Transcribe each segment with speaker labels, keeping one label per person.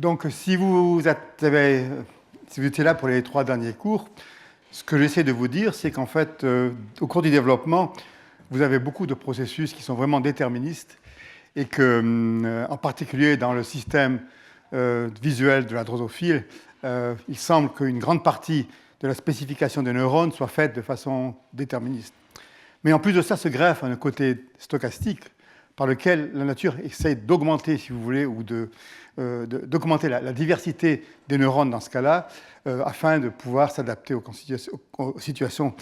Speaker 1: Donc, si vous étiez là pour les 3 derniers cours, ce que j'essaie de vous dire, c'est qu'en fait, au cours du développement, vous avez beaucoup de processus qui sont vraiment déterministes et que, en particulier dans le système visuel de la drosophile, il semble qu'une grande partie de la spécification des neurones soit faite de façon déterministe. Mais en plus de ça, se greffe un côté stochastique par lequel la nature essaie d'augmenter, si vous voulez, ou d'augmenter la diversité des neurones dans ce cas-là, afin de pouvoir s'adapter aux situations.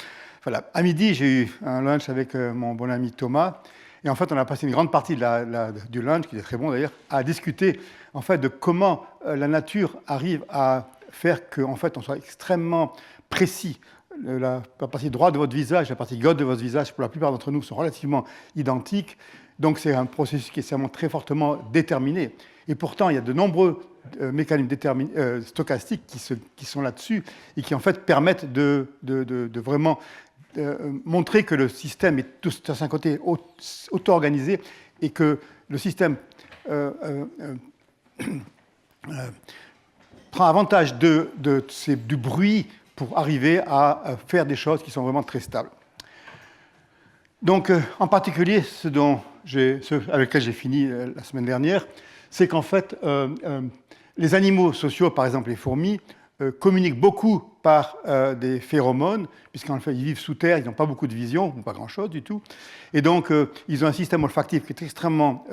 Speaker 1: Voilà. À midi, j'ai eu un lunch avec mon bon ami Thomas, et en fait, on a passé une grande partie du lunch, qui était très bon d'ailleurs, à discuter en fait de comment la nature arrive à faire qu'en fait, on soit extrêmement précis. La partie droite de votre visage et la partie gauche de votre visage, pour la plupart d'entre nous, sont relativement identiques. Donc, c'est un processus qui est vraiment très fortement déterminé. Et pourtant, il y a de nombreux mécanismes stochastiques qui sont là-dessus et qui, en fait, permettent de vraiment montrer que le système est tout à son côté auto-organisé et que le système prend avantage du bruit pour arriver à faire des choses qui sont vraiment très stables. Donc, en particulier, ce avec lequel j'ai fini la semaine dernière, c'est qu'en fait, les animaux sociaux, par exemple les fourmis, communiquent beaucoup par des phéromones, puisqu'en fait, ils vivent sous terre, ils n'ont pas beaucoup de vision, ou pas grand-chose du tout. Et donc, ils ont un système olfactif qui est extrêmement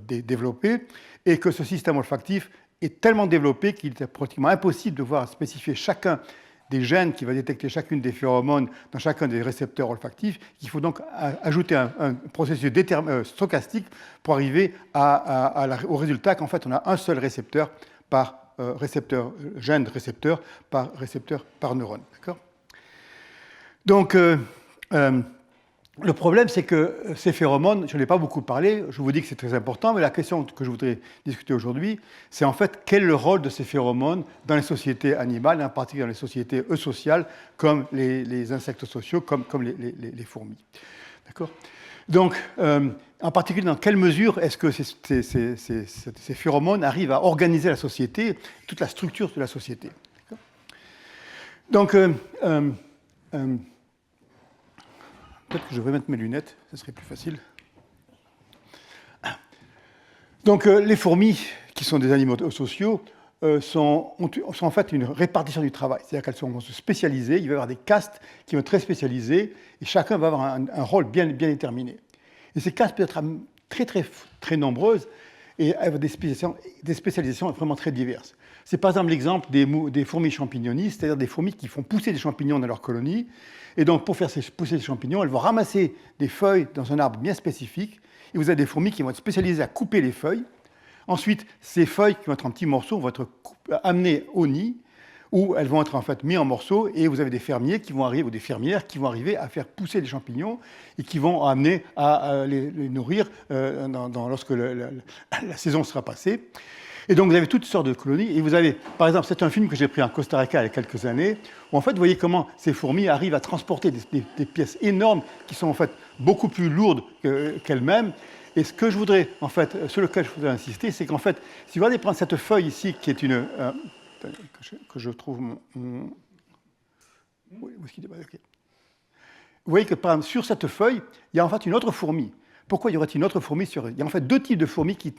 Speaker 1: développé, et que ce système olfactif est tellement développé qu'il est pratiquement impossible de voir spécifier chacun des gènes qui va détecter chacune des phéromones dans chacun des récepteurs olfactifs. Il faut donc ajouter un processus stochastique pour arriver au résultat qu'en fait on a un seul récepteur par gène récepteur par neurone. D'accord ? Donc, le problème, c'est que ces phéromones, je n'en ai pas beaucoup parlé, je vous dis que c'est très important, mais la question que je voudrais discuter aujourd'hui, c'est en fait quel est le rôle de ces phéromones dans les sociétés animales, et en particulier dans les sociétés eusociales, comme les insectes sociaux, comme les fourmis. D'accord ? Donc, en particulier, dans quelle mesure est-ce que ces phéromones arrivent à organiser la société, toute la structure de la société. D'accord ? Donc, peut-être que je vais mettre mes lunettes, ce serait plus facile. Donc, les fourmis, qui sont des animaux sociaux, sont en fait une répartition du travail. C'est-à-dire qu'elles vont se spécialiser, il va y avoir des castes qui vont être très spécialisées, et chacun va avoir un rôle bien déterminé. Et ces castes peuvent être très nombreuses, et avoir des spécialisations vraiment très diverses. C'est par exemple l'exemple des fourmis champignonistes, c'est-à-dire des fourmis qui font pousser des champignons dans leur colonie. Et donc, pour faire pousser des champignons, elles vont ramasser des feuilles dans un arbre bien spécifique. Et vous avez des fourmis qui vont être spécialisées à couper les feuilles. Ensuite, ces feuilles qui vont être en petits morceaux vont être amenées au nid, où elles vont être en fait mises en morceaux. Et vous avez des fermiers qui vont arriver, ou des fermières qui vont arriver à faire pousser des champignons et qui vont amener à les nourrir lorsque la saison sera passée. Et donc, vous avez toutes sortes de colonies. Et vous avez, par exemple, c'est un film que j'ai pris en Costa Rica il y a quelques années, où en fait, vous voyez comment ces fourmis arrivent à transporter des pièces énormes qui sont en fait beaucoup plus lourdes qu'elles-mêmes. Et ce que je voudrais, en fait, sur lequel je voudrais insister, c'est qu'en fait, si vous allez prendre cette feuille ici, qui est une... que je trouve mon... Où est-ce qu'il est ? Okay. Vous voyez que, par exemple, sur cette feuille, il y a en fait une autre fourmi. Pourquoi y aurait-il une autre fourmi sur... Il y a en fait 2 types de fourmis qui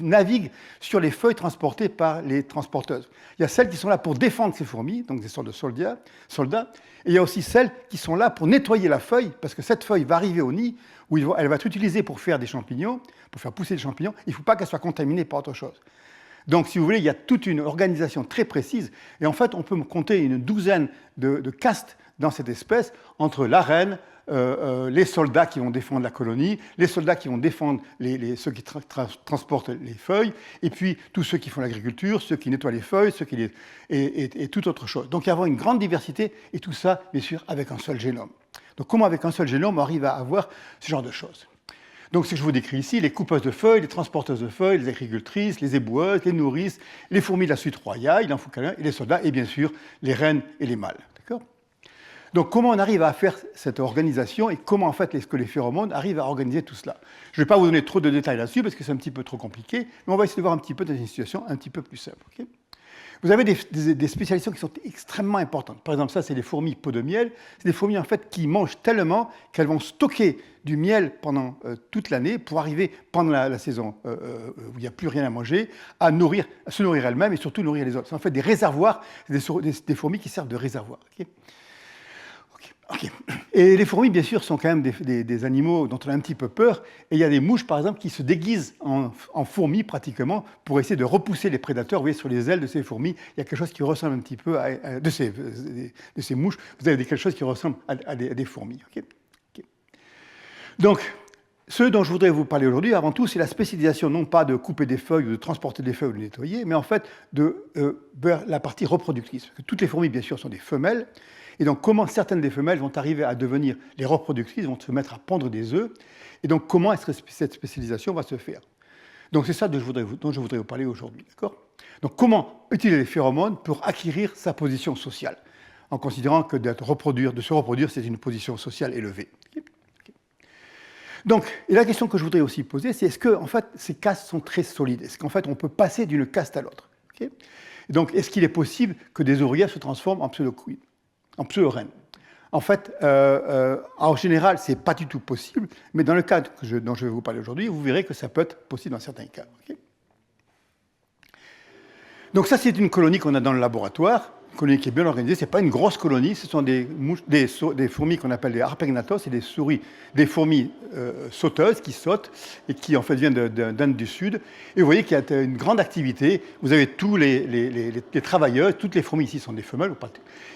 Speaker 1: naviguent sur les feuilles transportées par les transporteuses. Il y a celles qui sont là pour défendre ces fourmis, donc des sortes de soldats, et il y a aussi celles qui sont là pour nettoyer la feuille, parce que cette feuille va arriver au nid, où elle va être utilisée pour faire des champignons, pour faire pousser des champignons. Il ne faut pas qu'elle soit contaminée par autre chose. Donc, si vous voulez, il y a toute une organisation très précise, et en fait, on peut compter une douzaine de castes dans cette espèce, entre la reine, les soldats qui vont défendre la colonie, les soldats qui vont défendre ceux qui transportent les feuilles, et puis tous ceux qui font l'agriculture, ceux qui nettoient les feuilles, et toute autre chose. Donc il y a une grande diversité, et tout ça, bien sûr, avec un seul génome. Donc comment avec un seul génome on arrive à avoir ce genre de choses ? Donc ce que je vous décris ici, les coupeuses de feuilles, les transporteuses de feuilles, les agricultrices, les éboueuses, les nourrices, les fourmis de la suite royale, il en faut qu'un, et les soldats, et bien sûr les reines et les mâles. D'accord ? Donc, comment on arrive à faire cette organisation et comment, en fait, que les phéromones arrivent à organiser tout cela? Je ne vais pas vous donner trop de détails là-dessus parce que c'est un petit peu trop compliqué, mais on va essayer de voir un petit peu dans une situation un petit peu plus simple. Okay. Vous avez des spécialisations qui sont extrêmement importantes. Par exemple, ça, c'est les fourmis peau de miel. C'est des fourmis, en fait, qui mangent tellement qu'elles vont stocker du miel pendant toute l'année pour arriver, pendant la saison où il n'y a plus rien à manger, à se nourrir elles-mêmes et surtout nourrir les autres. C'est en fait des réservoirs, des fourmis qui servent de réservoirs. Okay. Okay. Et les fourmis, bien sûr, sont quand même des animaux dont on a un petit peu peur. Et il y a des mouches, par exemple, qui se déguisent en fourmis, pratiquement, pour essayer de repousser les prédateurs. Vous voyez, sur les ailes de ces fourmis, il y a quelque chose qui ressemble un petit peu de ces mouches. Vous avez quelque chose qui ressemble à des fourmis. Okay. Okay. Donc, ce dont je voudrais vous parler aujourd'hui, avant tout, c'est la spécialisation, non pas de couper des feuilles ou de transporter des feuilles ou de les nettoyer, mais en fait, vers la partie reproductrice. Parce que toutes les fourmis, bien sûr, sont des femelles. Et donc, comment certaines des femelles vont arriver à devenir les reproductrices, vont se mettre à pondre des œufs. Et donc, comment est-ce que cette spécialisation va se faire? Donc, c'est ça dont je voudrais vous parler aujourd'hui. D'accord? Donc, comment utiliser les phéromones pour acquérir sa position sociale, en considérant que de se reproduire, c'est une position sociale élevée. Okay. Donc, et la question que je voudrais aussi poser, c'est est-ce que, en fait, ces castes sont très solides? Est-ce qu'en fait, on peut passer d'une caste à l'autre? Okay. Donc, est-ce qu'il est possible que des ouvrières se transforment en pseudo-queen, en pseudo-reine? En fait, en général, ce n'est pas du tout possible, mais dans le cas dont je vais vous parler aujourd'hui, vous verrez que ça peut être possible dans certains cas. Okay. Donc ça, c'est une colonie qu'on a dans le laboratoire, une colonie qui est bien organisée. Ce n'est pas une grosse colonie, ce sont des fourmis qu'on appelle des Harpegnathos, c'est des fourmis sauteuses qui sautent et qui en fait viennent d'Inde du Sud. Et vous voyez qu'il y a une grande activité. Vous avez tous les travailleurs, toutes les fourmis ici sont des femelles.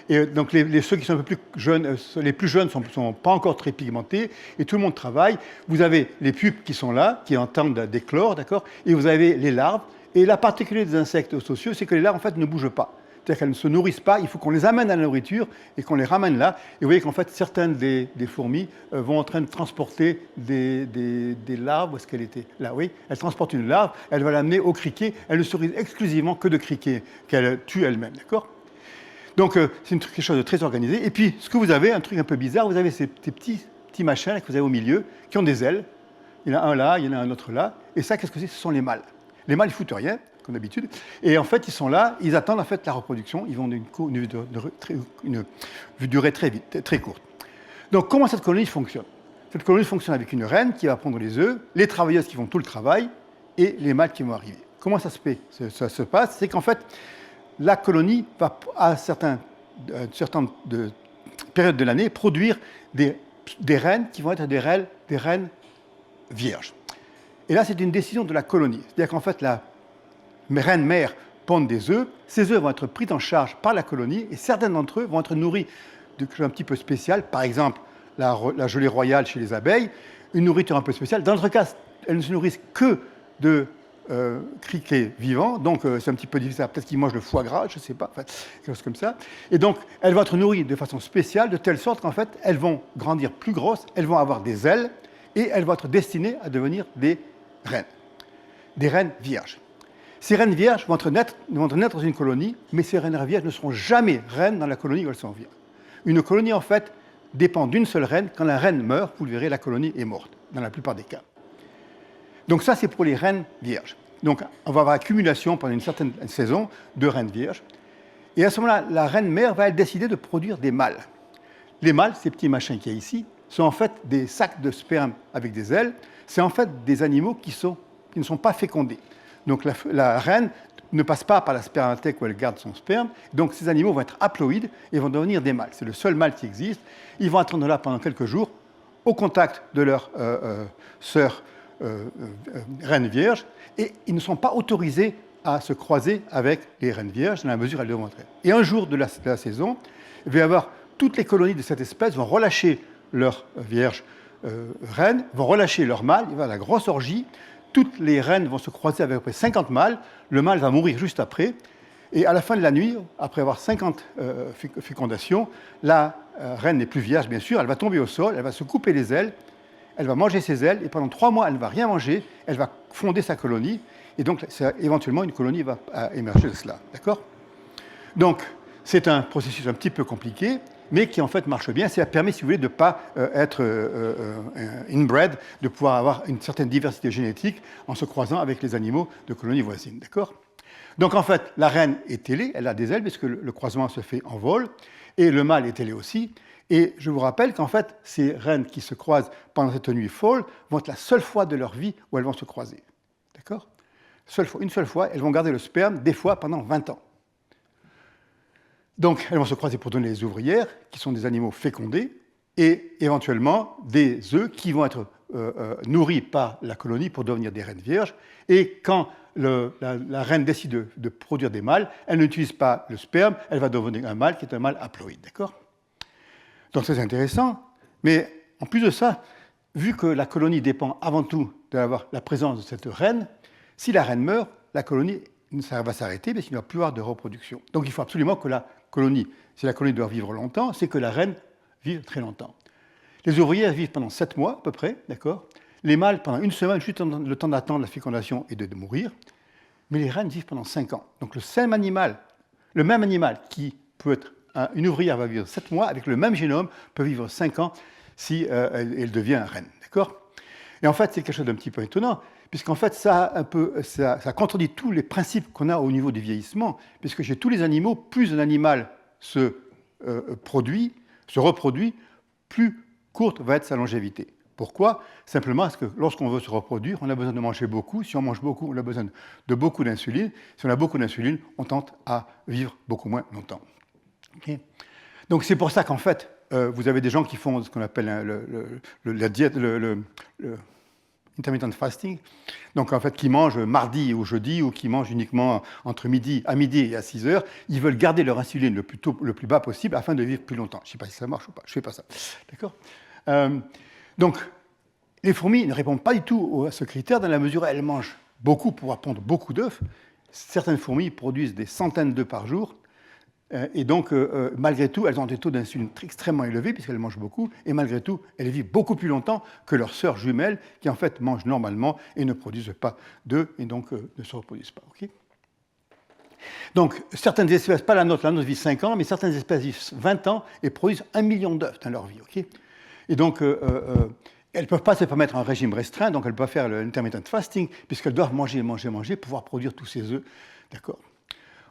Speaker 1: Et donc ceux qui sont un peu plus jeunes, les plus jeunes ne sont pas encore très pigmentés et tout le monde travaille. Vous avez les pupes qui sont là, qui entendent d'éclore, d'accord, et vous avez les larves. Et la particularité des insectes sociaux, c'est que les larves en fait ne bougent pas. C'est-à-dire qu'elles ne se nourrissent pas, il faut qu'on les amène à la nourriture et qu'on les ramène là. Et vous voyez qu'en fait, certaines des fourmis vont en train de transporter des larves. Où est-ce qu'elle était? Là, oui. Elle transporte une larve, elle va l'amener au criquet. Elle ne se nourrit exclusivement que de criquets qu'elle tue elle-même, d'accord? Donc, c'est quelque chose de très organisé. Et puis, ce que vous avez, un truc un peu bizarre, vous avez ces petits machins que vous avez au milieu qui ont des ailes. Il y en a un là, il y en a un autre là. Et ça, qu'est-ce que c'est? Ce sont les mâles. Les mâles, ils ne foutent rien, comme d'habitude. Et en fait, ils sont là, ils attendent en fait la reproduction. Ils vont d'une durée très vite, très courte. Donc, comment cette colonie fonctionne? Cette colonie fonctionne avec une reine qui va pondre les œufs, les travailleuses qui font tout le travail et les mâles qui vont arriver. Comment ça se passe? C'est qu'en fait, la colonie va, à certaines périodes de l'année, produire des reines qui vont être des reines vierges. Et là, c'est une décision de la colonie. C'est-à-dire qu'en fait, la reine mère pond des œufs. Ces œufs vont être pris en charge par la colonie et certains d'entre eux vont être nourris de quelque chose un petit peu spécial. Par exemple, la gelée royale chez les abeilles, une nourriture un peu spéciale. Dans notre cas, elles ne se nourrissent que de criquets vivants. Donc, c'est un petit peu difficile. Peut-être qu'ils mangent le foie gras, je ne sais pas, enfin, quelque chose comme ça. Et donc, elles vont être nourries de façon spéciale, de telle sorte qu'en fait, elles vont grandir plus grosses, elles vont avoir des ailes et elles vont être destinées à devenir des reines vierges. Ces reines vierges vont naître dans une colonie, mais ces reines vierges ne seront jamais reines dans la colonie où elles sont vierges. Une colonie, en fait, dépend d'une seule reine. Quand la reine meurt, vous le verrez, la colonie est morte, dans la plupart des cas. Donc ça, c'est pour les reines vierges. Donc on va avoir accumulation pendant une certaine saison de reines vierges. Et à ce moment-là, la reine mère va décider de produire des mâles. Les mâles, ces petits machins qu'il y a ici, sont en fait des sacs de sperme avec des ailes. C'est en fait des animaux qui ne sont pas fécondés. Donc la reine ne passe pas par la spermathèque où elle garde son sperme. Donc ces animaux vont être haploïdes et vont devenir des mâles. C'est le seul mâle qui existe. Ils vont attendre là pendant quelques jours au contact de leur sœur reine vierge. Et ils ne sont pas autorisés à se croiser avec les reines vierges dans la mesure où elles devront être. Et un jour de la saison, il va y avoir toutes les colonies de cette espèce vont relâcher leurs vierges reines, vont relâcher leurs mâles, il va y avoir la grosse orgie, toutes les reines vont se croiser avec à peu près 50 mâles, le mâle va mourir juste après, et à la fin de la nuit, après avoir 50 fécondations, la reine n'est plus vierge bien sûr, elle va tomber au sol, elle va se couper les ailes, elle va manger ses ailes, et pendant 3 mois, elle ne va rien manger, elle va fonder sa colonie, et donc éventuellement une colonie va émerger de cela, d'accord? Donc, c'est un processus un petit peu compliqué, mais qui en fait marche bien. Ça permet, si vous voulez, de ne pas être inbred, de pouvoir avoir une certaine diversité génétique en se croisant avec les animaux de colonies voisines. D'accord ? Donc en fait, la reine est ailée, elle a des ailes, puisque le croisement se fait en vol, et le mâle est ailé aussi. Et je vous rappelle qu'en fait, ces reines qui se croisent pendant cette nuit folle vont être la seule fois de leur vie où elles vont se croiser. D'accord ? Une seule fois, elles vont garder le sperme, des fois pendant 20 ans. Donc, elles vont se croiser pour donner les ouvrières, qui sont des animaux fécondés, et éventuellement des œufs qui vont être nourris par la colonie pour devenir des reines vierges. Et quand la reine décide de produire des mâles, elle n'utilise pas le sperme, elle va devenir un mâle qui est un mâle haploïde. D'accord ? Donc, c'est intéressant. Mais en plus de ça, vu que la colonie dépend avant tout d'avoir la présence de cette reine, si la reine meurt, la colonie ça va s'arrêter parce qu'il n'y aura plus avoir de reproduction. Donc il faut absolument que la colonie, si la colonie doit vivre longtemps, c'est que la reine vive très longtemps. Les ouvrières vivent pendant 7 mois à peu près, d'accord ? Les mâles pendant 1 semaine, juste le temps d'attendre la fécondation et de mourir. Mais les reines vivent pendant 5 ans. Donc le même animal qui peut être une ouvrière va vivre 7 mois, avec le même génome, peut vivre 5 ans si elle devient une reine, d'accord ? Et en fait, c'est quelque chose d'un petit peu étonnant, puisqu'en fait, ça contredit tous les principes qu'on a au niveau du vieillissement, puisque chez tous les animaux, plus un animal se reproduit, plus courte va être sa longévité. Pourquoi ? Simplement parce que lorsqu'on veut se reproduire, on a besoin de manger beaucoup. Si on mange beaucoup, on a besoin de beaucoup d'insuline. Si on a beaucoup d'insuline, on tente à vivre beaucoup moins longtemps. Okay ? Donc c'est pour ça qu'en fait, vous avez des gens qui font ce qu'on appelle la diète, intermittent fasting, donc en fait qui mangent mardi ou jeudi ou qui mangent uniquement entre midi et à 6 heures, ils veulent garder leur insuline le plus bas possible afin de vivre plus longtemps. Je ne sais pas si ça marche ou pas, je ne fais pas ça. D'accord ? Donc les fourmis ne répondent pas du tout à ce critère dans la mesure où elles mangent beaucoup pour pouvoir pondre beaucoup d'œufs. Certaines fourmis produisent des centaines d'œufs par jour. Et donc, malgré tout, elles ont des taux d'insuline extrêmement élevés, puisqu'elles mangent beaucoup, et malgré tout, elles vivent beaucoup plus longtemps que leurs sœurs jumelles, qui en fait mangent normalement et ne produisent pas d'œufs, et donc ne se reproduisent pas. Okay ? Donc, certaines espèces, pas la nôtre vit 5 ans, mais certaines espèces vivent 20 ans et produisent 1 million d'œufs dans leur vie. Okay ? Et donc, elles ne peuvent pas se permettre un régime restreint, donc elles ne peuvent pas faire l'intermittent fasting, puisqu'elles doivent manger pour pouvoir produire tous ces œufs. D'accord ?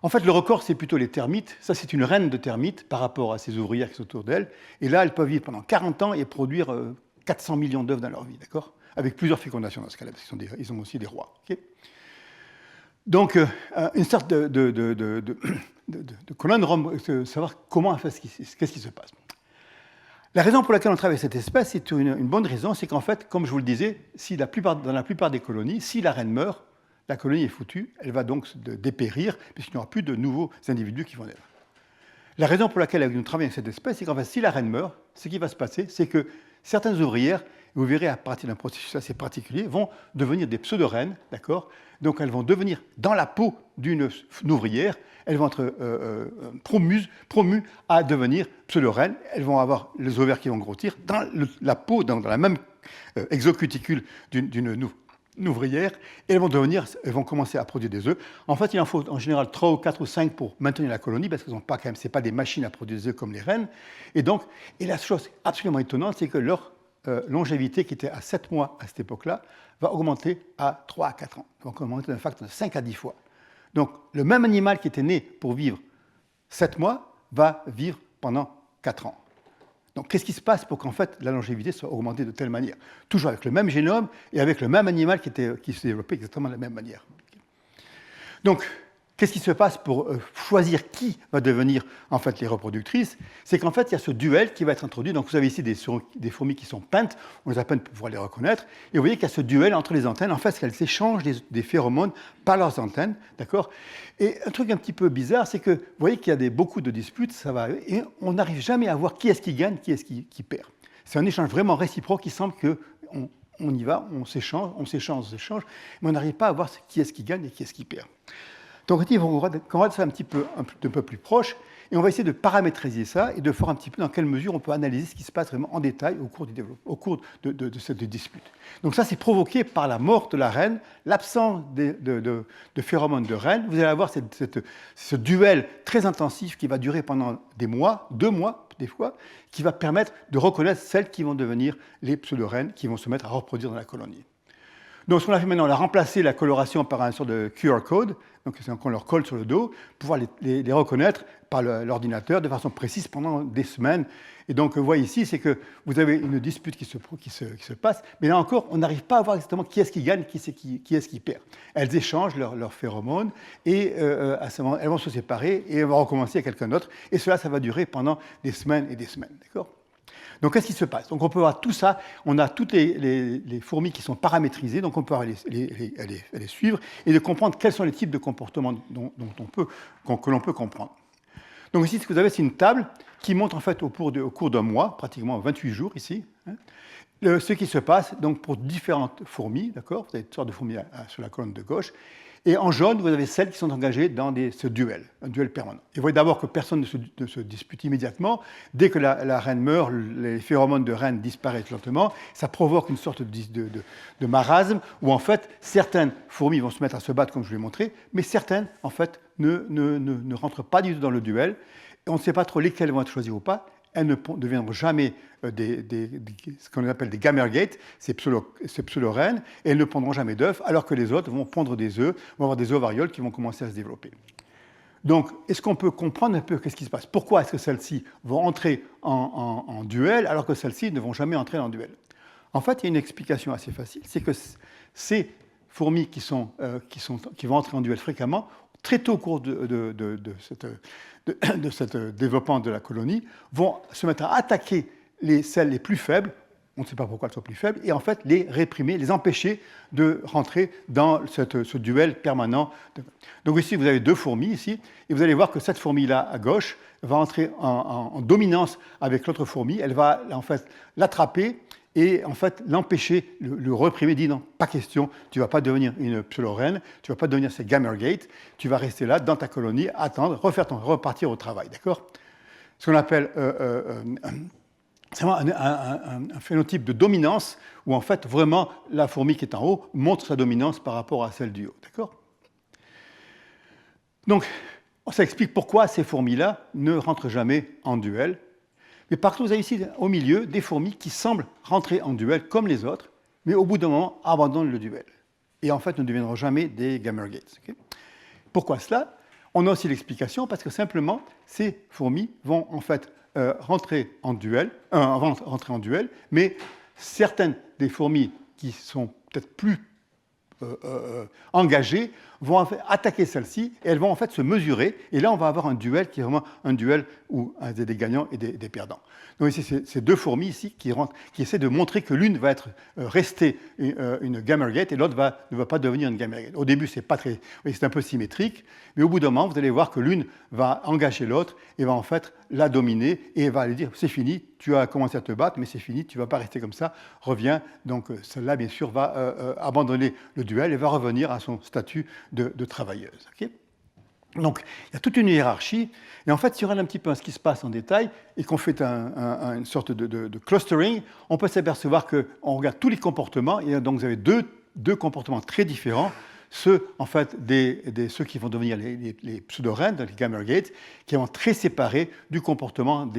Speaker 1: En fait, le record, c'est plutôt les termites. Ça, c'est une reine de termites par rapport à ces ouvrières qui sont autour d'elle. Et là, elles peuvent vivre pendant 40 ans et produire 400 millions d'œufs dans leur vie, d'accord ? Avec plusieurs fécondations dans ce cas-là, parce qu'ils ont aussi des rois. Okay ? Donc, une sorte de conundrum, de savoir comment, qu'est-ce qui se passe. La raison pour laquelle on travaille avec cette espèce, c'est une bonne raison, c'est qu'en fait, comme je vous le disais, dans la plupart des colonies, si la reine meurt, la colonie est foutue, elle va donc dépérir, puisqu'il n'y aura plus de nouveaux individus qui vont naître. La raison pour laquelle nous travaillons avec cette espèce, c'est qu'en fait, si la reine meurt, ce qui va se passer, c'est que certaines ouvrières, vous verrez à partir d'un processus assez particulier, vont devenir des pseudo-reines, d'accord ? Donc elles vont devenir dans la peau d'une ouvrière, elles vont être promues à devenir pseudo-reines, elles vont avoir les ovaires qui vont grossir dans la peau, dans la même exocuticule d'une ouvrière, et elles vont commencer à produire des œufs. En fait, il en faut en général 3 ou 4 ou 5 pour maintenir la colonie, parce qu'elles n'ont pas, quand même, c'est pas des machines à produire des œufs comme les reines. Et la chose absolument étonnante, c'est que leur longévité, qui était à 7 mois à cette époque-là, va augmenter à 3 à 4 ans. Donc, augmenter d'un facteur de 5 à 10 fois. Donc, le même animal qui était né pour vivre 7 mois va vivre pendant 4 ans. Donc, qu'est-ce qui se passe pour qu'en fait la longévité soit augmentée de telle manière ? Toujours avec le même génome et avec le même animal qui s'est développé exactement de la même manière. Donc, qu'est-ce qui se passe pour choisir qui va devenir en fait les reproductrices ? C'est qu'en fait, il y a ce duel qui va être introduit. Donc, vous avez ici des fourmis qui sont peintes, on les a peintes pour pouvoir les reconnaître. Et vous voyez qu'il y a ce duel entre les antennes. En fait, elles s'échangent des phéromones par leurs antennes, d'accord ? Et un truc un petit peu bizarre, c'est que vous voyez qu'il y a beaucoup de disputes, ça va, et on n'arrive jamais à voir qui est-ce qui gagne, qui est-ce qui perd. C'est un échange vraiment réciproque. Il semble qu'on y va, on s'échange, mais on n'arrive pas à voir qui est-ce qui gagne et qui est-ce qui perd. Donc, quand on regarde ça un peu plus proche, Et on va essayer de paramétriser ça et de voir un petit peu dans quelle mesure on peut analyser ce qui se passe vraiment en détail au cours de cette dispute. Donc ça, c'est provoqué par la mort de la reine, l'absence de phéromones de reine. Vous allez avoir ce duel très intensif qui va durer pendant des mois, 2 mois des fois, qui va permettre de reconnaître celles qui vont devenir les pseudo-reines, qui vont se mettre à reproduire dans la colonie. Donc ce qu'on a fait maintenant, on a remplacé la coloration par un sort de QR code, donc on leur colle sur le dos, pour pouvoir les reconnaître par l'ordinateur de façon précise pendant des semaines. Et donc vous voyez ici, c'est que vous avez une dispute qui se passe, mais là encore, on n'arrive pas à voir exactement qui est-ce qui gagne, qui est-ce qui perd. Elles échangent leurs phéromones, et à ce moment, elles vont se séparer, et elles vont recommencer à quelqu'un d'autre, et cela, ça va durer pendant des semaines et des semaines, d'accord ? Donc, qu'est-ce qui se passe? Donc, on peut voir tout ça. On a toutes les fourmis qui sont paramétrisées, donc on peut les suivre et de comprendre quels sont les types de comportements que l'on peut comprendre. Donc, ici, ce que vous avez, c'est une table qui montre en fait au cours d'un mois, pratiquement 28 jours ici, ce qui se passe donc, pour différentes fourmis. D'accord? Vous avez toutes sortes de fourmis sur la colonne de gauche. Et en jaune, vous avez celles qui sont engagées dans ce duel, un duel permanent. Et vous voyez d'abord que personne ne se dispute immédiatement. Dès que la reine meurt, les phéromones de reine disparaissent lentement. Ça provoque une sorte de marasme où, en fait, certaines fourmis vont se mettre à se battre, comme je vous l'ai montré, mais certaines, en fait, ne rentrent pas du tout dans le duel. Et on ne sait pas trop lesquelles vont être choisies ou pas. Elles ne deviendront jamais ce qu'on appelle des gamergates, ces pseudo-reines, et elles ne pondront jamais d'œufs, alors que les autres vont pondre des œufs, vont avoir des ovarioles qui vont commencer à se développer. Donc, est-ce qu'on peut comprendre un peu qu'est-ce qui se passe? Pourquoi est-ce que celles-ci vont entrer en duel, alors que celles-ci ne vont jamais entrer en duel? En fait, il y a une explication assez facile, c'est que ces fourmis qui vont entrer en duel fréquemment, très tôt au cours de ce développement de la colonie, vont se mettre à attaquer celles les plus faibles, on ne sait pas pourquoi elles sont plus faibles, et en fait les réprimer, les empêcher de rentrer dans ce duel permanent. Donc ici, vous avez 2 fourmis, ici, et vous allez voir que cette fourmi-là, à gauche, va entrer en dominance avec l'autre fourmi, elle va en fait l'attraper, et en fait l'empêcher, le réprimer, dit non, pas question, tu ne vas pas devenir une pseudo-reine, tu ne vas pas devenir cette gamergate, tu vas rester là dans ta colonie, attendre, repartir au travail, d'accord? Ce qu'on appelle c'est vraiment un phénotype de dominance où en fait vraiment la fourmi qui est en haut montre sa dominance par rapport à celle du haut, d'accord? Donc ça explique pourquoi ces fourmis-là ne rentrent jamais en duel. Mais partout, vous avez ici, au milieu, des fourmis qui semblent rentrer en duel comme les autres, mais au bout d'un moment, abandonnent le duel. Et en fait, ne deviendront jamais des gamergates. Okay? Pourquoi cela? On a aussi l'explication, parce que simplement, ces fourmis vont en fait rentrer en duel, mais certaines des fourmis qui sont peut-être plus engagées vont en fait attaquer celles-ci et elles vont en fait se mesurer. Et là, on va avoir un duel qui est vraiment un duel où il y a des gagnants et des perdants. Donc ici, c'est ces 2 fourmis ici qui essaient de montrer que l'une va rester une gamergate et l'autre ne va pas devenir une gamergate. Au début, c'est un peu symétrique, mais au bout d'un moment, vous allez voir que l'une va engager l'autre et va en fait la dominer et va lui dire c'est fini, tu as commencé à te battre, mais c'est fini, tu ne vas pas rester comme ça, reviens. Donc celle-là, bien sûr, va abandonner le duel et va revenir à son statut de travailleuse. Okay? Donc, il y a toute une hiérarchie. Et en fait, si on regarde un petit peu ce qui se passe en détail et qu'on fait une sorte de clustering, on peut s'apercevoir qu'on regarde tous les comportements. Et donc, vous avez deux comportements très différents. Ceux, en fait, ceux qui vont devenir les pseudo-reines, les gamergates, qui vont très séparés du comportement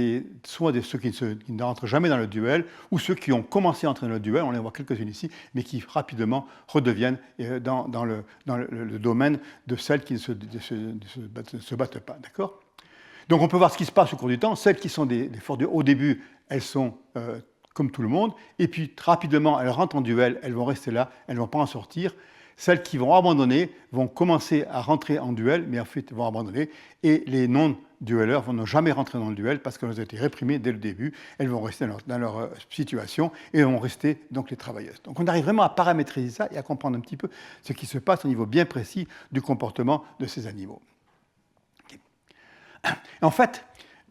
Speaker 1: soit de ceux qui ne rentrent jamais dans le duel, ou ceux qui ont commencé à entrer dans le duel, on les voit quelques-unes ici, mais qui rapidement redeviennent dans le domaine de celles qui ne se battent pas. D'accord ? Donc on peut voir ce qui se passe au cours du temps. Celles qui sont des forts au début, elles sont comme tout le monde, et puis rapidement, elles rentrent en duel, elles vont rester là, elles ne vont pas en sortir. Celles qui vont abandonner vont commencer à rentrer en duel, mais en fait vont abandonner. Et les non-duelleurs vont ne jamais rentrer dans le duel parce qu'elles ont été réprimées dès le début. Elles vont rester dans leur situation et vont rester donc les travailleuses. Donc on arrive vraiment à paramétriser ça et à comprendre un petit peu ce qui se passe au niveau bien précis du comportement de ces animaux. Okay. En fait,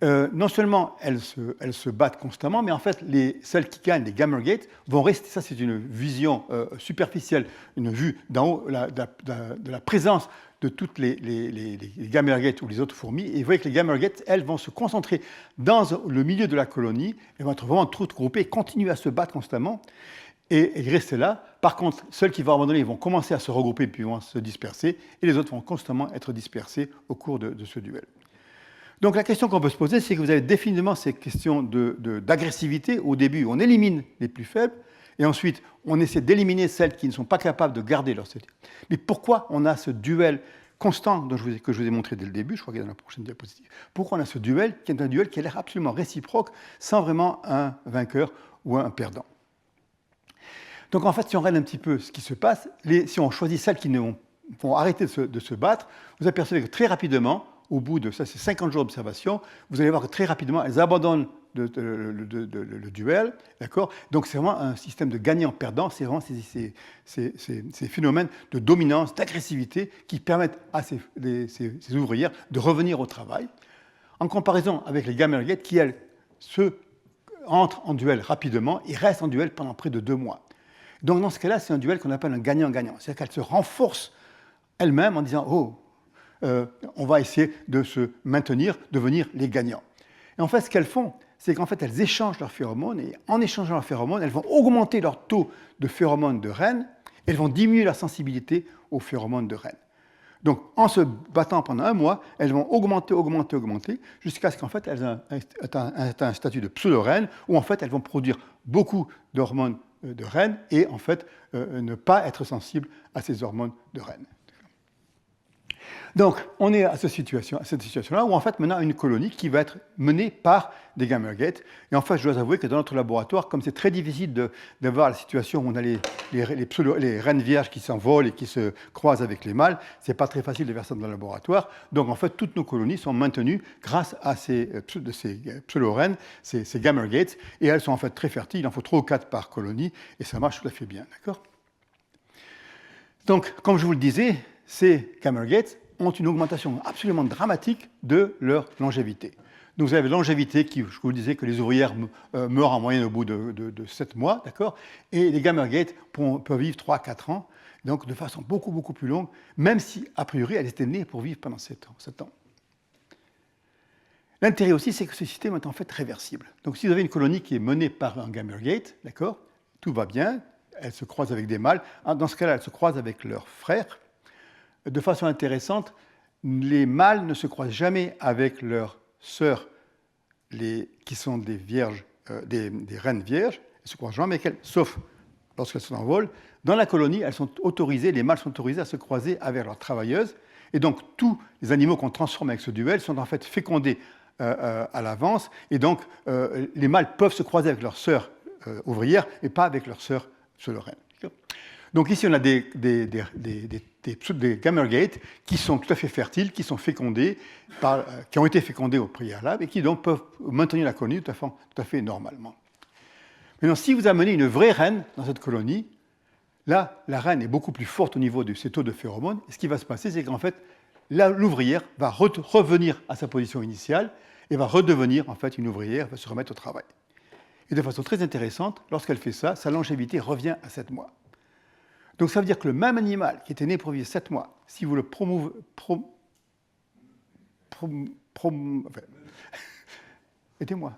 Speaker 1: non seulement elles se battent constamment, mais en fait, celles qui gagnent, les gamergates, vont rester, ça c'est une vision superficielle, une vue d'en haut de la présence de toutes les gamergates ou les autres fourmis, et vous voyez que les gamergates, elles vont se concentrer dans le milieu de la colonie, elles vont être vraiment toutes groupées, continuer à se battre constamment, et rester là. Par contre, celles qui vont abandonner, ils vont commencer à se regrouper, puis vont se disperser, et les autres vont constamment être dispersées au cours de ce duel. Donc la question qu'on peut se poser, c'est que vous avez définitivement ces questions d'agressivité. Au début, on élimine les plus faibles, et ensuite, on essaie d'éliminer celles qui ne sont pas capables de garder leur statut. Mais pourquoi on a ce duel constant que je vous ai montré dès le début, je crois qu'il est dans la prochaine diapositive, pourquoi on a ce duel qui est un duel qui a l'air absolument réciproque, sans vraiment un vainqueur ou un perdant? Donc en fait, si on regarde un petit peu ce qui se passe, si on choisit celles qui vont arrêter de se battre, vous apercevez que très rapidement, au bout de ça, c'est 50 jours d'observation, vous allez voir que très rapidement, elles abandonnent le duel, d'accord? Donc c'est vraiment un système de gagnant-perdant, c'est vraiment ces phénomènes de dominance, d'agressivité qui permettent à ces ouvrières de revenir au travail, en comparaison avec les gamergates qui, elles, entrent en duel rapidement et restent en duel pendant près de 2 mois. Donc dans ce cas-là, c'est un duel qu'on appelle un gagnant-gagnant, c'est-à-dire qu'elles se renforcent elles-mêmes en disant « Oh, on va essayer de se maintenir, devenir les gagnants ». Et en fait, ce qu'elles font, c'est qu'en fait, elles échangent leurs phéromones, et en échangeant leurs phéromones, elles vont augmenter leur taux de phéromones de reine, et elles vont diminuer leur sensibilité aux phéromones de reine. Donc, en se battant pendant 1 mois, elles vont augmenter, jusqu'à ce qu'en fait, elles aient un statut de pseudo-reine, où en fait, elles vont produire beaucoup d'hormones de reine, et en fait, ne pas être sensibles à ces hormones de reine. Donc, on est à cette situation-là où, en fait, maintenant, une colonie qui va être menée par des gamergates. Et en fait, je dois avouer que dans notre laboratoire, comme c'est très difficile d'avoir la situation où on a les reines vierges qui s'envolent et qui se croisent avec les mâles, c'est pas très facile de faire ça dans le laboratoire. Donc, en fait, toutes nos colonies sont maintenues grâce à ces pseudo-reines, ces gamergates, et elles sont en fait très fertiles. Il en faut 3 ou 4 par colonie, et ça marche tout à fait bien, d'accord? Donc, comme je vous le disais, ces gamergates ont une augmentation absolument dramatique de leur longévité. Donc vous avez la longévité qui, je vous disais que les ouvrières meurent en moyenne au bout de 7 mois, d'accord? Et les gamergates peuvent vivre 3-4 ans, donc de façon beaucoup, beaucoup plus longue, même si, a priori, elles étaient nées pour vivre pendant 7 ans. L'intérêt aussi, c'est que ce système est en fait réversible. Donc si vous avez une colonie qui est menée par un gamergate, d'accord? Tout va bien, elles se croisent avec des mâles. Dans ce cas-là, elles se croisent avec leurs frères. De façon intéressante, les mâles ne se croisent jamais avec leurs sœurs, qui sont des vierges, des reines vierges. Elles ne se croisent jamais avec elles, sauf lorsqu'elles sont en vol. Dans la colonie, les mâles sont autorisés à se croiser avec leurs travailleuses. Et donc, tous les animaux qu'on transforme avec ce duel sont en fait fécondés à l'avance. Et donc, les mâles peuvent se croiser avec leurs sœurs ouvrières, et pas avec leurs sœurs pseudo-reines. Donc ici, on a des gamergates qui sont tout à fait fertiles, qui sont fécondés, qui ont été fécondés au préalable et qui donc peuvent maintenir la colonie tout à fait normalement. Maintenant, si vous amenez une vraie reine dans cette colonie, là, la reine est beaucoup plus forte au niveau de ses taux de phéromones. Et ce qui va se passer, c'est qu'en fait, l'ouvrière va revenir à sa position initiale et va redevenir en fait une ouvrière, va se remettre au travail. Et de façon très intéressante, lorsqu'elle fait ça, sa longévité revient à 7 mois. Donc ça veut dire que le même animal qui était né pour vivre 7 mois, si vous le aidez-moi.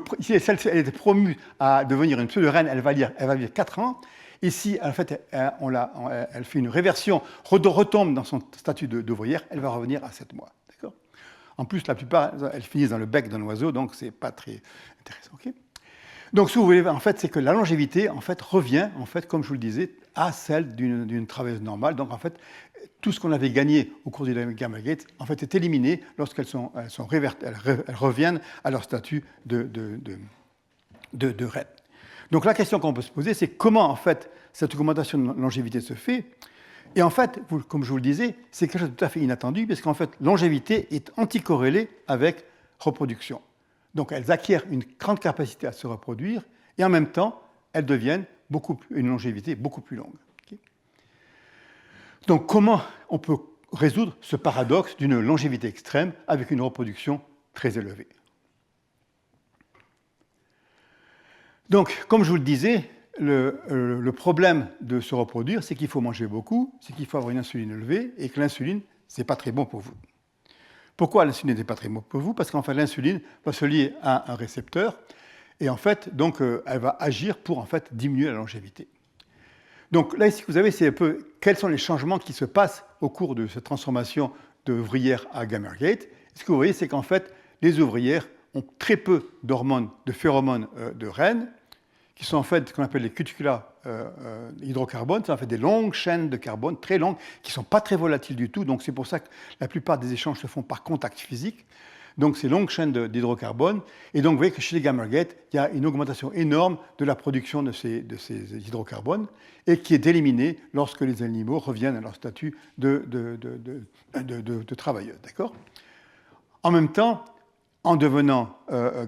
Speaker 1: Si elle était promue à devenir une pseudo-reine, elle va vivre 4 ans. Et si en fait, elle fait une réversion, retombe dans son statut d'ouvrière, elle va revenir à 7 mois. D'accord? En plus, la plupart, elles finissent dans le bec d'un oiseau, donc c'est pas très intéressant. Okay? Donc, ce que vous voulez, en fait, c'est que la longévité, en fait, revient, en fait, comme je vous le disais, à celle d'une travailleuse normale. Donc, en fait, tout ce qu'on avait gagné au cours du gamergate, en fait, est éliminé lorsqu'elles elles reviennent à leur statut de reine. Donc, la question qu'on peut se poser, c'est comment, en fait, cette augmentation de longévité se fait. Et en fait, comme je vous le disais, c'est quelque chose de tout à fait inattendu, parce qu'en fait, longévité est anticorrélée avec reproduction. Donc, elles acquièrent une grande capacité à se reproduire et en même temps, elles deviennent une longévité beaucoup plus longue. Okay? Donc, comment on peut résoudre ce paradoxe d'une longévité extrême avec une reproduction très élevée. Donc, comme je vous le disais, le problème de se reproduire, c'est qu'il faut manger beaucoup, c'est qu'il faut avoir une insuline élevée, et que l'insuline, ce n'est pas très bon pour vous. Pourquoi l'insuline n'est pas très bon pour vous? Parce qu'en fait, l'insuline va se lier à un récepteur, et en fait, donc, elle va agir pour en fait, diminuer la longévité. Donc là, ici, vous avez, c'est un peu quels sont les changements qui se passent au cours de cette transformation d'ouvrière à Gamergate. Ce que vous voyez, c'est qu'en fait, les ouvrières ont très peu d'hormones, de phéromones de reine, qui sont en fait ce qu'on appelle les cuticulas hydrocarbones. C'est en fait des longues chaînes de carbone, très longues, qui ne sont pas très volatiles du tout. Donc c'est pour ça que la plupart des échanges se font par contact physique. Donc ces longues chaînes d'hydrocarbone. Et donc vous voyez que chez les Gamergate, il y a une augmentation énorme de la production de ces hydrocarbones et qui est éliminée lorsque les animaux reviennent à leur statut de travailleurs. D'accord ? En même temps, en devenant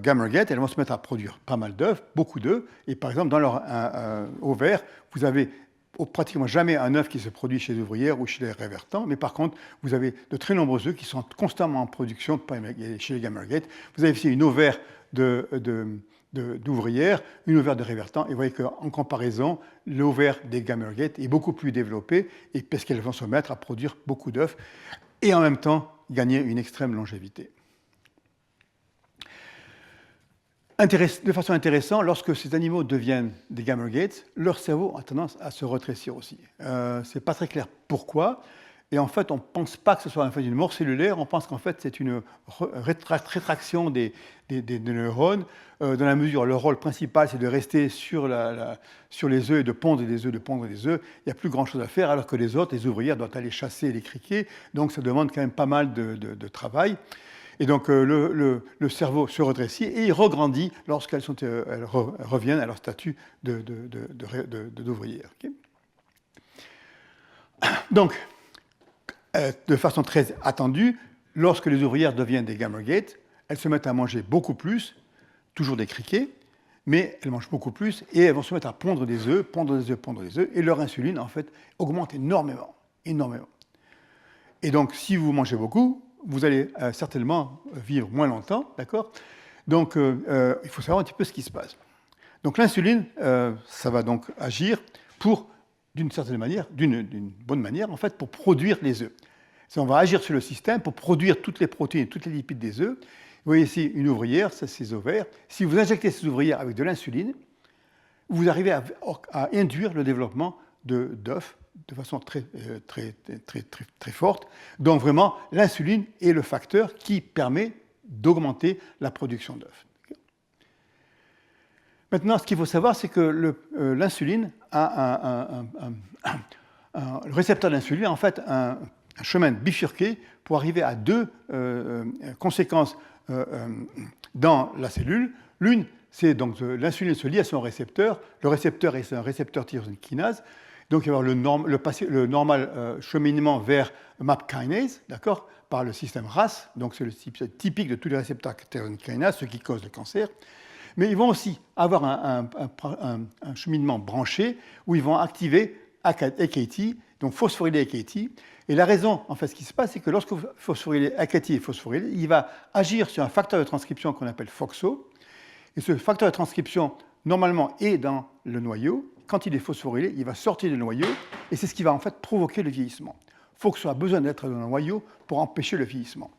Speaker 1: Gamergate, elles vont se mettre à produire pas mal d'œufs, beaucoup d'œufs. Et par exemple, dans leur ovaire, vous avez pratiquement jamais un œuf qui se produit chez les ouvrières ou chez les révertants, mais par contre, vous avez de très nombreux œufs qui sont constamment en production chez les Gamergate. Vous avez aussi une ovaire d'ouvrières, une ovaire de révertants, et vous voyez qu'en comparaison, l'ovaire des Gamergate est beaucoup plus développée, et parce qu'elles vont se mettre à produire beaucoup d'œufs, et en même temps gagner une extrême longévité. De façon intéressante, lorsque ces animaux deviennent des Gamergates, leur cerveau a tendance à se rétrécir aussi. Ce n'est pas très clair pourquoi. Et en fait, on ne pense pas que ce soit en fait une mort cellulaire, on pense qu'en fait c'est une rétraction des neurones, dans la mesure où leur rôle principal c'est de rester sur les œufs et de pondre des œufs, Il n'y a plus grand-chose à faire, alors que les autres, les ouvrières, doivent aller chasser les criquets, donc ça demande quand même pas mal de travail. Et donc le cerveau se rétrécit et il regrandit lorsqu'elles reviennent à leur statut d'ouvrière. Okay. Donc, de façon très attendue, lorsque les ouvrières deviennent des Gamergate, elles se mettent à manger beaucoup plus, toujours des criquets, mais elles mangent beaucoup plus et elles vont se mettre à pondre des œufs, et leur insuline, en fait, augmente énormément. Et donc, si vous mangez beaucoup, vous allez certainement vivre moins longtemps, d'accord ? Donc, il faut savoir un petit peu ce qui se passe. Donc, l'insuline, ça va donc agir d'une certaine manière, d'une bonne manière, en fait, pour produire les œufs. On va agir sur le système pour produire toutes les protéines, toutes les lipides des œufs. Vous voyez ici une ouvrière, ça c'est ses ovaires. Si vous injectez ces ouvrières avec de l'insuline, vous arrivez à induire le développement d'œufs de façon très forte. Donc vraiment, l'insuline est le facteur qui permet d'augmenter la production d'œufs. Maintenant, ce qu'il faut savoir, c'est que l'insuline le récepteur d'insuline a en fait un chemin bifurqué pour arriver à deux conséquences dans la cellule. L'une, c'est donc l'insuline se lie à son récepteur. Le récepteur est un récepteur tyrosine kinase. Donc, il va y avoir le normal cheminement vers MAP kinase, d'accord, par le système RAS. Donc, c'est le typique de tous les récepteurs tyrosine kinase, ce qui cause le cancer. Mais ils vont aussi avoir un cheminement branché où ils vont activer AKT, donc phosphoryler AKT. Et la raison, en fait, ce qui se passe, c'est que lorsque vous phosphorylez AKT et phosphorylez, il va agir sur un facteur de transcription qu'on appelle FOXO. Et ce facteur de transcription, normalement, est dans le noyau. Quand il est phosphorylé, il va sortir du noyau, et c'est ce qui va en fait provoquer le vieillissement. FOXO a besoin d'être dans le noyau pour empêcher le vieillissement.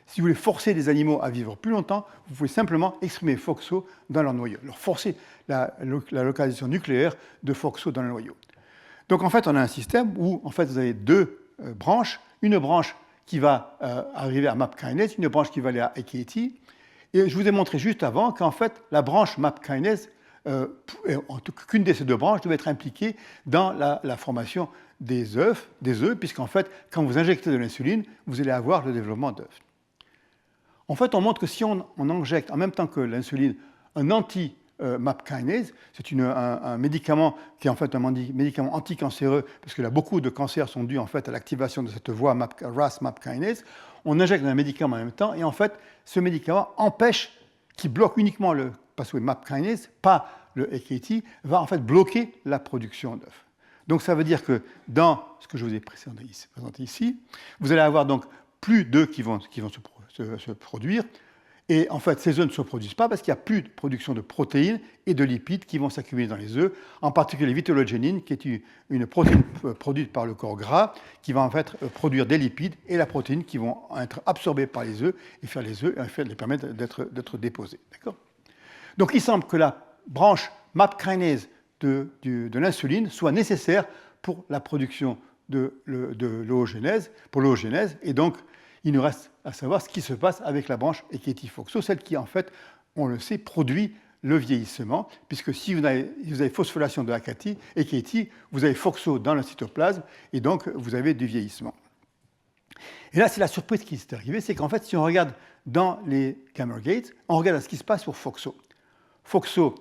Speaker 1: Si vous voulez forcer les animaux à vivre plus longtemps, vous pouvez simplement exprimer FOXO dans leur noyau, leur forcer la localisation nucléaire de FOXO dans le noyau. Donc en fait, on a un système où en fait, vous avez deux branches, une branche qui va arriver à MAP kinase, une branche qui va aller à AKT. Et je vous ai montré juste avant qu'en fait, la branche MAP kinase, qu'une de ces deux branches devait être impliquée dans la formation des œufs, puisqu'en fait, quand vous injectez de l'insuline, vous allez avoir le développement d'œufs. En fait, on montre que si on injecte en même temps que l'insuline un anti-MAP kinase, c'est un médicament qui est en fait un médicament anticancéreux, parce que là, beaucoup de cancers sont dus en fait à l'activation de cette voie RAS-MAP kinase. On injecte un médicament en même temps, et en fait, ce médicament qui bloque uniquement le pathway MAP kinase, pas le AKT, va en fait bloquer la production d'œufs. Donc ça veut dire que dans ce que je vous ai présenté ici, vous allez avoir donc plus d'œufs qui vont se produire. Et en fait, ces œufs ne se produisent pas parce qu'il n'y a plus de production de protéines et de lipides qui vont s'accumuler dans les œufs, en particulier vitellogénine, qui est une protéine produite par le corps gras, qui va en fait produire des lipides et la protéine qui vont être absorbées par les œufs et faire les œufs et en fait les permettre d'être déposés. D'accord ? Donc il semble que la branche MAP kinase de l'insuline soit nécessaire pour la production de l'oogénèse, et donc il nous reste à savoir ce qui se passe avec la branche AKT-FOXO, celle qui, en fait, on le sait, produit le vieillissement, puisque si vous avez phosphorylation de AKT, vous avez FOXO dans le cytoplasme, et donc vous avez du vieillissement. Et là, c'est la surprise qui s'est arrivée, c'est qu'en fait, si on regarde dans les Gamergate, on regarde ce qui se passe sur FOXO. FOXO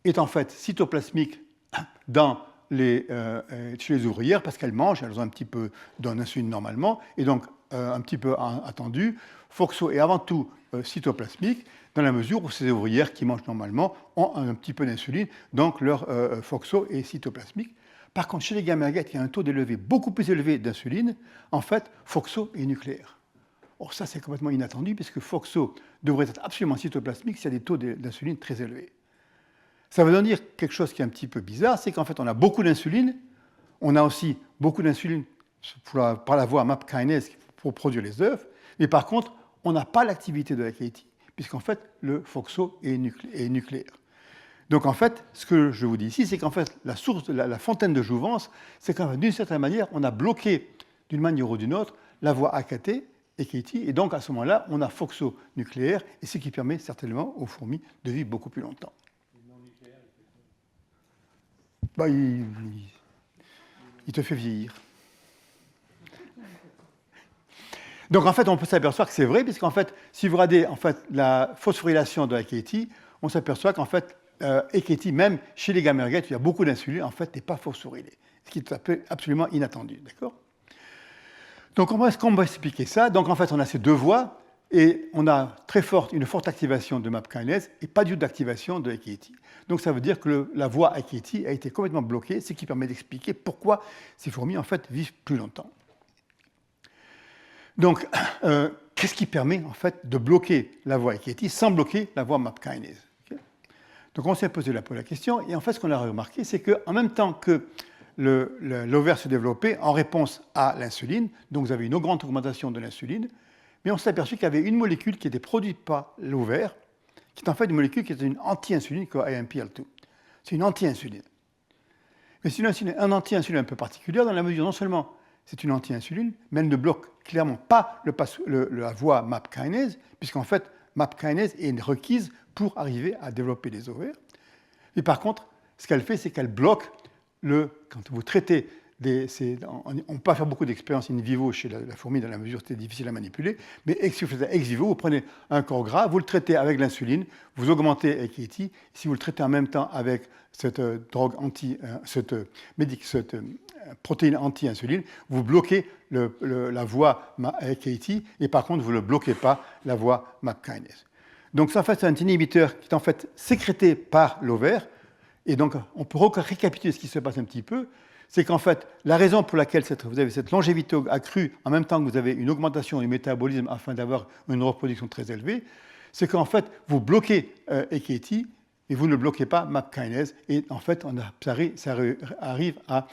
Speaker 1: est en fait cytoplasmique chez les ouvrières parce qu'elles mangent, elles ont un petit peu d'insuline normalement, et donc un petit peu attendu. FOXO est avant tout cytoplasmique dans la mesure où ces ouvrières qui mangent normalement ont un petit peu d'insuline, donc leur FOXO est cytoplasmique. Par contre, chez les gamégates, il y a un taux d'élevé beaucoup plus élevé d'insuline. En fait, FOXO est nucléaire. Or, ça, c'est complètement inattendu puisque FOXO devrait être absolument cytoplasmique s'il y a des taux d'insuline très élevés. Ça veut donc dire quelque chose qui est un petit peu bizarre, c'est qu'en fait, on a beaucoup d'insuline, on a aussi beaucoup d'insuline par la voie MAP kinase pour produire les œufs, mais par contre, on n'a pas l'activité de la AKT, puisqu'en fait, le FOXO est nucléaire. Donc en fait, ce que je vous dis ici, c'est qu'en fait, la source, la fontaine de jouvence, c'est qu'en fait, d'une certaine manière, on a bloqué, d'une manière ou d'une autre, la voie AKT, et donc à ce moment-là, on a FOXO nucléaire, et ce qui permet certainement aux fourmis de vivre beaucoup plus longtemps. Bah, il te fait vieillir. Donc en fait, on peut s'apercevoir que c'est vrai, puisqu'en fait, si vous regardez en fait, la phosphorylation de AKT, on s'aperçoit qu'en fait, AKT, même chez les gamégates, il y a beaucoup d'insuline, en fait, n'est pas phosphorylée, ce qui est absolument inattendu. D'accord ? Donc comment est-ce qu'on va expliquer ça ? Donc en fait, on a ces deux voies, et on a une forte activation de MAP kinase et pas du tout d'activation de AKT. Donc ça veut dire que la voie AKT a été complètement bloquée, ce qui permet d'expliquer pourquoi ces fourmis en fait vivent plus longtemps. Donc, qu'est-ce qui permet en fait de bloquer la voie AKT sans bloquer la voie MAP kinase ? Okay ? Donc on s'est posé la question, et en fait ce qu'on a remarqué, c'est qu'en même temps que l'ovaire se développait en réponse à l'insuline, donc vous avez une grande augmentation de l'insuline, mais on s'est aperçu qu'il y avait une molécule qui était produite par l'ovaire, qui est en fait une molécule qui est une anti-insuline, qui est AMPL2. C'est une anti-insuline. Mais c'est un anti-insuline un peu particulier, dans la mesure non seulement c'est une anti-insuline, mais elle ne bloque clairement pas la voie MAP kinase, puisqu'en fait, MAP kinase est requise pour arriver à développer les ovaires. Et par contre, ce qu'elle fait, c'est qu'elle bloque quand vous traitez on peut pas faire beaucoup d'expériences in vivo chez la fourmi dans la mesure où c'est difficile à manipuler, mais si vous faites ex vivo, vous prenez un corps gras, vous le traitez avec l'insuline, vous augmentez AKT, si vous le traitez en même temps avec cette protéine anti-insuline, vous bloquez la voie AKT et par contre vous ne bloquez pas la voie MAP kinase. Donc ça, en fait, c'est un inhibiteur qui est en fait sécrété par l'ovaire, et donc on peut récapituler ce qui se passe un petit peu. C'est qu'en fait, la raison pour laquelle vous avez cette longévité accrue en même temps que vous avez une augmentation du métabolisme afin d'avoir une reproduction très élevée, c'est qu'en fait, vous bloquez AKT et vous ne bloquez pas MAP kinase. Et en fait, ça arrive à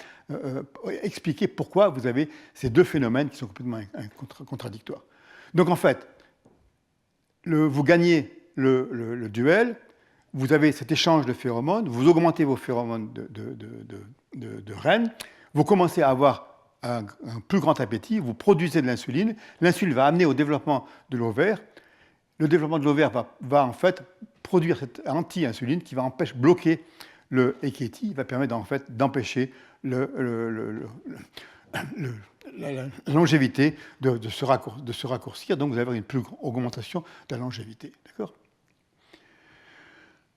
Speaker 1: expliquer pourquoi vous avez ces deux phénomènes qui sont complètement contradictoires. Donc en fait, vous gagnez le duel, vous avez cet échange de phéromones, vous augmentez vos phéromones de reine, vous commencez à avoir un plus grand appétit, vous produisez de l'insuline, l'insuline va amener au développement de l'ovaire, le développement de l'ovaire va en fait produire cette anti-insuline qui va bloquer le AKT, va permettre en fait d'empêcher la longévité de se raccourcir, donc vous avez une plus grande augmentation de la longévité. D'accord ?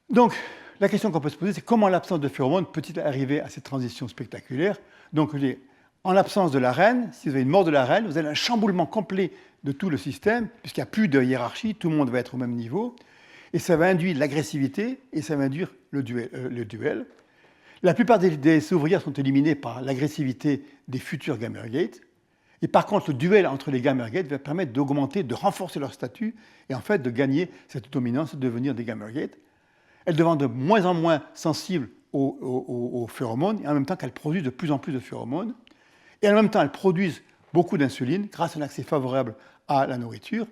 Speaker 1: Donc, la question qu'on peut se poser, c'est comment l'absence de phéromones peut-il arriver à cette transition spectaculaire ? Donc, en l'absence de la reine, si vous avez une mort de la reine, vous avez un chamboulement complet de tout le système, puisqu'il n'y a plus de hiérarchie, tout le monde va être au même niveau, et ça va induire l'agressivité, et ça va induire le duel. La plupart des ouvrières sont éliminées par l'agressivité des futurs gamergates. Et par contre, le duel entre les gamergates va permettre d'augmenter, de renforcer leur statut et en fait de gagner cette dominance, de devenir des gamergates. Elles deviennent de moins en moins sensibles aux phéromones et en même temps qu'elles produisent de plus en plus de phéromones. Et en même temps, elles produisent beaucoup d'insuline grâce à un accès favorable à la nourriture,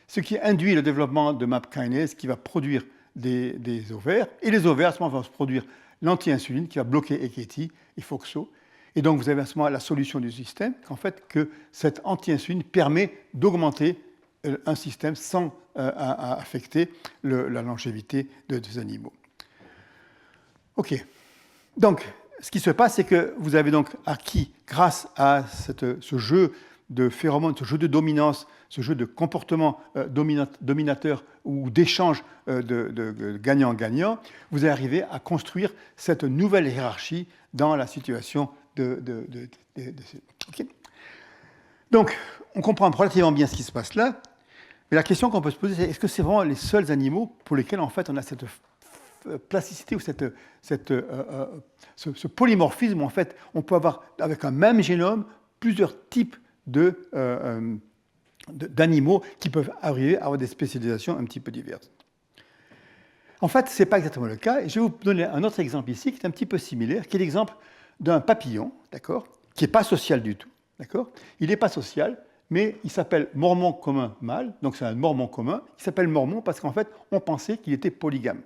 Speaker 1: ce qui induit le développement de MAP kinase qui va produire des ovaires. Et les ovaires, à ce moment, vont se produire l'anti-insuline qui va bloquer AKT et FOXO. Et donc, vous avez à ce moment la solution du système, qu'en fait, que cette anti-insuline permet d'augmenter un système sans affecter la longévité des animaux. OK. Donc, ce qui se passe, c'est que vous avez donc acquis, grâce à ce jeu de phéromones, ce jeu de dominance, ce jeu de comportement dominateur ou d'échange de gagnant-gagnant, vous arrivez à construire cette nouvelle hiérarchie dans la situation Okay. Donc, on comprend relativement bien ce qui se passe là, mais la question qu'on peut se poser, c'est est-ce que c'est vraiment les seuls animaux pour lesquels, en fait, on a cette plasticité ou ce polymorphisme où, en fait, on peut avoir, avec un même génome, plusieurs types d'animaux qui peuvent arriver à avoir des spécialisations un petit peu diverses. En fait, ce n'est pas exactement le cas, et je vais vous donner un autre exemple ici qui est un petit peu similaire, qui est l'exemple d'un papillon, d'accord, qui n'est pas social du tout, d'accord. Il n'est pas social, mais il s'appelle mormon commun mâle, donc c'est un mormon commun. Il s'appelle mormon parce qu'en fait, on pensait qu'il était polygame,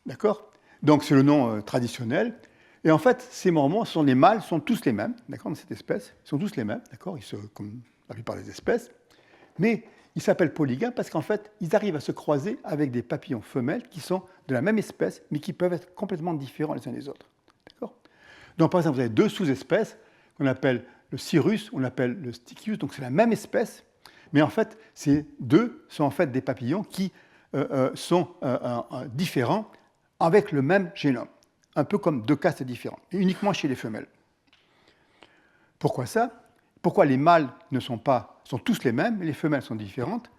Speaker 1: d'accord. Donc c'est le nom traditionnel. Et en fait, ces mormons sont les mâles, sont tous les mêmes, d'accord, dans cette espèce, ils sont tous les mêmes, d'accord, comme la plupart des espèces, mais ils s'appellent polygames parce qu'en fait, ils arrivent à se croiser avec des papillons femelles qui sont de la même espèce, mais qui peuvent être complètement différents les uns des autres. Donc, par exemple, vous avez deux sous-espèces qu'on appelle le cirrus, on l'appelle le stichius, donc c'est la même espèce, mais en fait, ces deux sont en fait des papillons qui sont différents avec le même génome, un peu comme deux castes différents, et uniquement chez les femelles. Pourquoi ça? Pourquoi les mâles sont tous les mêmes, et les femelles sont différentes?